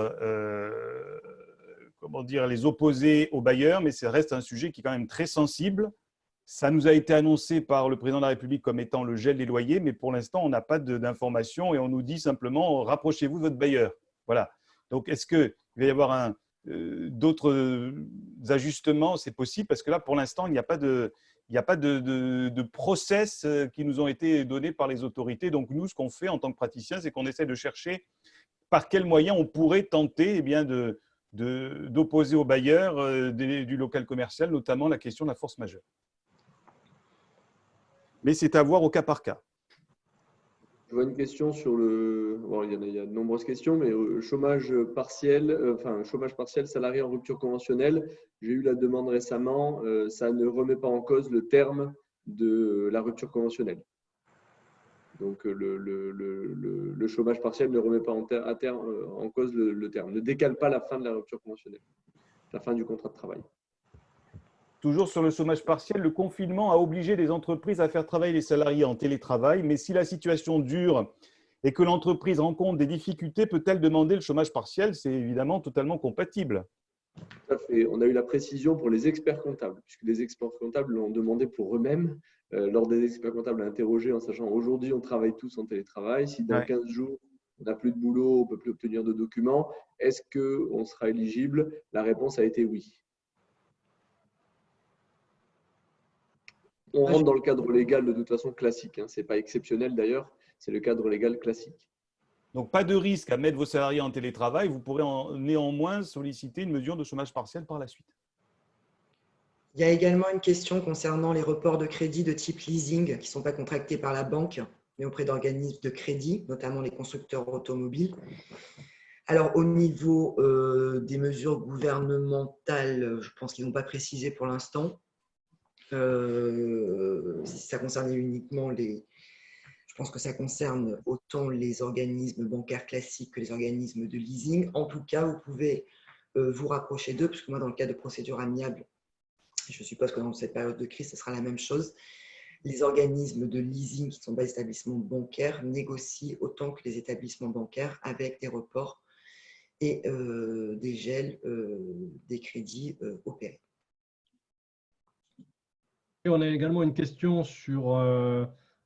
Speaker 3: les opposer aux bailleurs, mais ça reste un sujet qui est quand même très sensible. Ça nous a été annoncé par le président de la République comme étant le gel des loyers, mais pour l'instant, on n'a pas d'informations et on nous dit simplement « rapprochez-vous de votre bailleur ». Voilà. Donc, est-ce qu'il va y avoir d'autres ajustements? C'est possible parce que là, pour l'instant, il n'y a pas de process qui nous ont été donnés par les autorités. Donc, nous, ce qu'on fait en tant que praticiens, c'est qu'on essaie de chercher par quels moyens on pourrait tenter d'opposer aux bailleurs du local commercial, notamment la question de la force majeure. Mais c'est à voir au cas par cas.
Speaker 2: Je vois une question sur le. Bon, il y a de nombreuses questions, mais chômage partiel, chômage partiel, salarié en rupture conventionnelle. J'ai eu la demande récemment. Ça ne remet pas en cause le terme de la rupture conventionnelle. Donc, le chômage partiel ne remet pas en cause le terme, ne décale pas la fin de la rupture conventionnelle, la fin du contrat de travail.
Speaker 3: Toujours sur le chômage partiel, le confinement a obligé les entreprises à faire travailler les salariés en télétravail, mais si la situation dure et que l'entreprise rencontre des difficultés, peut-elle demander le chômage partiel? C'est évidemment totalement compatible.
Speaker 2: Tout à fait. On a eu la précision pour les experts comptables, puisque les experts comptables l'ont demandé pour eux-mêmes. Lors des experts comptables interrogés, en sachant aujourd'hui, on travaille tous en télétravail. Si dans 15 jours, on n'a plus de boulot, on ne peut plus obtenir de documents, est-ce qu'on sera éligible? La réponse a été oui. On rentre dans le cadre légal de toute façon classique. Ce n'est pas exceptionnel d'ailleurs, c'est le cadre légal classique.
Speaker 3: Donc, pas de risque à mettre vos salariés en télétravail. Vous pourrez néanmoins solliciter une mesure de chômage partiel par la suite.
Speaker 4: Il y a également une question concernant les reports de crédit de type leasing qui ne sont pas contractés par la banque, mais auprès d'organismes de crédit, notamment les constructeurs automobiles. Alors, au niveau des mesures gouvernementales, je pense qu'ils n'ont pas précisé pour l'instant. Si ça concernait uniquement je pense que ça concerne autant les organismes bancaires classiques que les organismes de leasing. En tout cas, vous pouvez vous rapprocher d'eux, puisque moi, dans le cas de procédure amiable, je suppose que dans cette période de crise, ce sera la même chose. Les organismes de leasing qui ne sont pas des établissements bancaires négocient autant que les établissements bancaires avec des reports et des gels des crédits opérés.
Speaker 1: Et on a également une question sur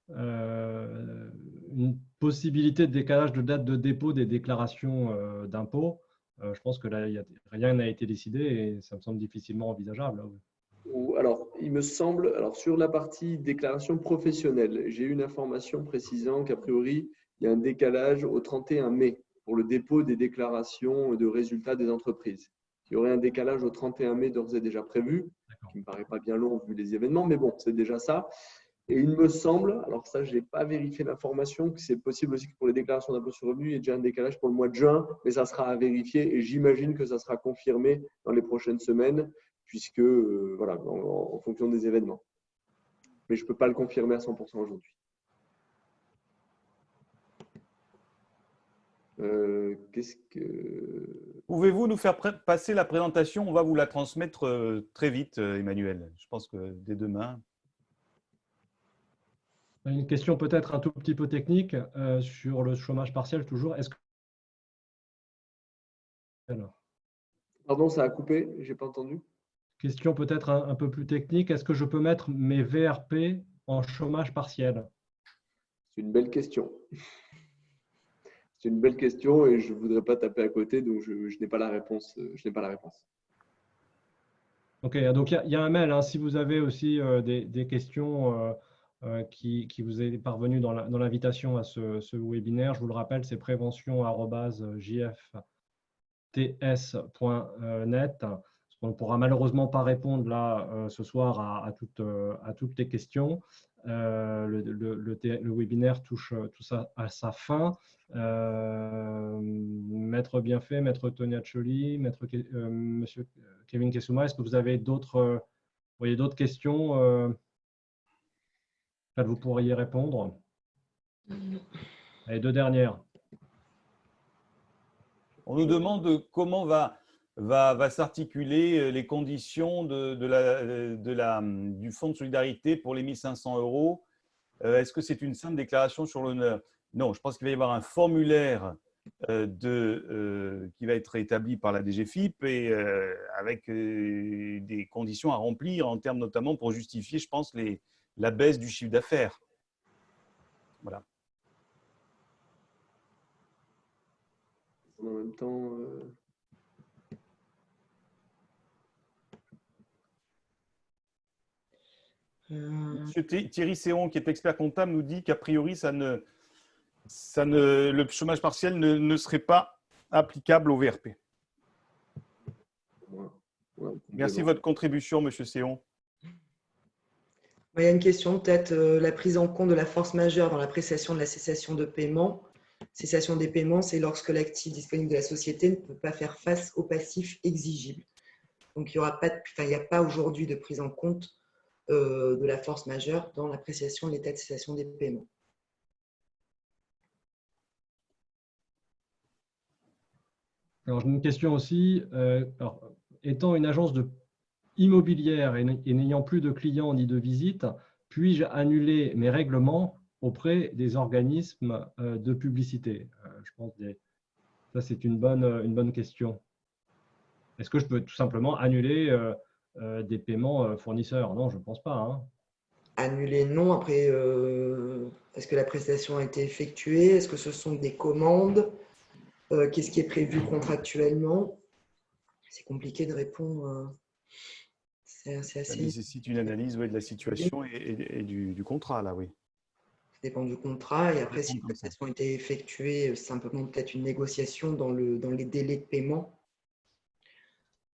Speaker 1: une possibilité de décalage de date de dépôt des déclarations d'impôts. Je pense que là, rien n'a été décidé et ça me semble difficilement envisageable.
Speaker 2: Alors, il me semble, sur la partie déclaration professionnelle, j'ai eu une information précisant qu'a priori, il y a un décalage au 31 mai pour le dépôt des déclarations de résultats des entreprises. Il y aurait un décalage au 31 mai d'ores et déjà prévu, qui ne me paraît pas bien long vu les événements, mais bon, c'est déjà ça. Et il me semble, alors ça, je n'ai pas vérifié l'information, que c'est possible aussi que pour les déclarations d'impôt sur le revenu, il y ait déjà un décalage pour le mois de juin, mais ça sera à vérifier et j'imagine que ça sera confirmé dans les prochaines semaines, puisque, voilà, en fonction des événements. Mais je ne peux pas le confirmer à 100% aujourd'hui.
Speaker 3: Pouvez-vous nous faire passer la présentation? On va vous la transmettre très vite, Emmanuel. Je pense que dès demain.
Speaker 1: Une question peut-être un tout petit peu technique sur le chômage partiel toujours. Alors.
Speaker 2: Pardon, ça a coupé, je n'ai pas entendu.
Speaker 1: Question peut-être un peu plus technique. Est-ce que je peux mettre mes VRP en chômage partiel?
Speaker 2: C'est une belle question. C'est une belle question et je ne voudrais pas taper à côté, donc je n'ai pas la réponse. Je n'ai pas la réponse.
Speaker 1: Ok, donc il y a un mail. Hein, si vous avez aussi des questions qui vous est parvenues dans l'invitation à ce webinaire, je vous le rappelle, c'est prévention@jfts.net. On ne pourra malheureusement pas répondre là ce soir à toutes les questions. Le webinaire touche à sa fin. Maître Bienfait, Maître Toniaccioli, Monsieur Kevin Kessouma, est-ce que vous avez d'autres questions auxquelles vous pourriez répondre? Les deux dernières.
Speaker 3: On nous demande comment va s'articuler les conditions du fonds de solidarité pour les 1 500 €. Est-ce que c'est une simple déclaration sur l'honneur? Non, je pense qu'il va y avoir un formulaire qui va être établi par la DGFiP et avec des conditions à remplir en termes notamment pour justifier, je pense, la baisse du chiffre d'affaires. Voilà.
Speaker 2: En même temps,
Speaker 3: Monsieur Thierry Séon, qui est expert comptable, nous dit qu'a priori, le chômage partiel ne serait pas applicable au VRP.
Speaker 2: ouais,
Speaker 3: Merci de votre contribution, Monsieur Séon.
Speaker 4: Il y a une question, peut-être la prise en compte de la force majeure dans l'appréciation de la cessation de paiement. Cessation des paiements, c'est lorsque l'actif disponible de la société ne peut pas faire face au passif exigible. Donc, il n'y a pas aujourd'hui de prise en compte de la force majeure dans l'appréciation de l'état de cessation des paiements.
Speaker 1: Alors, j'ai une question aussi. Alors, étant une agence immobilière et n'ayant plus de clients ni de visites, puis-je annuler mes règlements auprès des organismes de publicité? Je pense que ça, c'est une bonne question. Est-ce que je peux tout simplement annuler des paiements fournisseurs? Non, je ne pense pas. Hein.
Speaker 4: Annuler, non. Après, est-ce que la prestation a été effectuée? Est-ce que ce sont des commandes? Qu'est-ce qui est prévu contractuellement? C'est compliqué de répondre.
Speaker 3: Ça nécessite une analyse de la situation et du contrat, là, oui.
Speaker 4: Ça dépend du contrat. Et après, si la prestation a été effectuée, c'est simplement peut-être une négociation dans les délais de paiement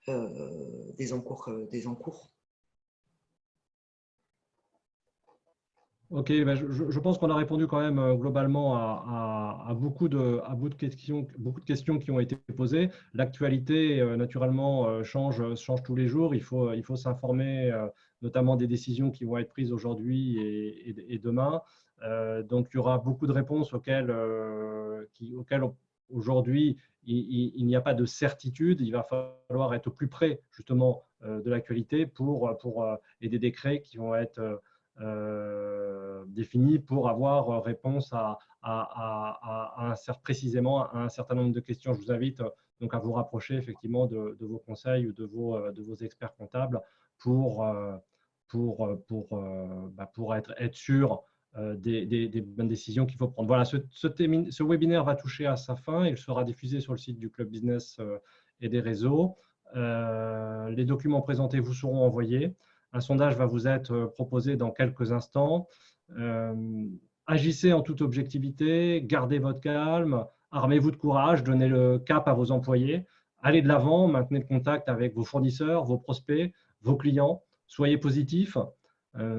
Speaker 4: des encours.
Speaker 1: Ok, ben je pense qu'on a répondu quand même globalement à beaucoup de questions qui ont été posées. L'actualité, naturellement, change tous les jours. Il faut s'informer, notamment des décisions qui vont être prises aujourd'hui et demain. Donc, il y aura beaucoup de réponses auxquelles aujourd'hui, il n'y a pas de certitude. Il va falloir être au plus près, justement, de l'actualité et des décrets qui vont être définis pour avoir réponse précisément à un certain nombre de questions. Je vous invite donc à vous rapprocher effectivement de vos conseils ou de vos experts comptables pour être sûr des bonnes décisions qu'il faut prendre. Voilà, ce webinaire va toucher à sa fin. Il sera diffusé sur le site du Club Business et des réseaux. Les documents présentés vous seront envoyés. Un sondage va vous être proposé dans quelques instants. Agissez en toute objectivité, gardez votre calme, armez-vous de courage, donnez le cap à vos employés, allez de l'avant, maintenez le contact avec vos fournisseurs, vos prospects, vos clients, soyez positifs,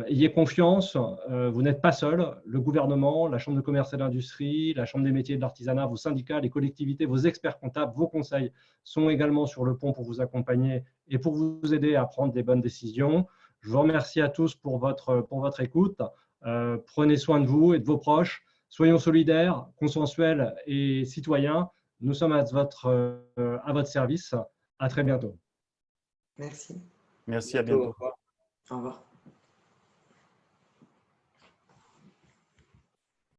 Speaker 1: ayez confiance, vous n'êtes pas seul. Le gouvernement, la Chambre de commerce et d'industrie, la Chambre des métiers et de l'artisanat, vos syndicats, les collectivités, vos experts comptables, vos conseils sont également sur le pont pour vous accompagner et pour vous aider à prendre des bonnes décisions. Je vous remercie à tous pour votre écoute. Prenez soin de vous et de vos proches. Soyons solidaires, consensuels et citoyens. Nous sommes à votre service. À très bientôt.
Speaker 4: Merci.
Speaker 3: Merci, à bientôt.
Speaker 4: Au revoir.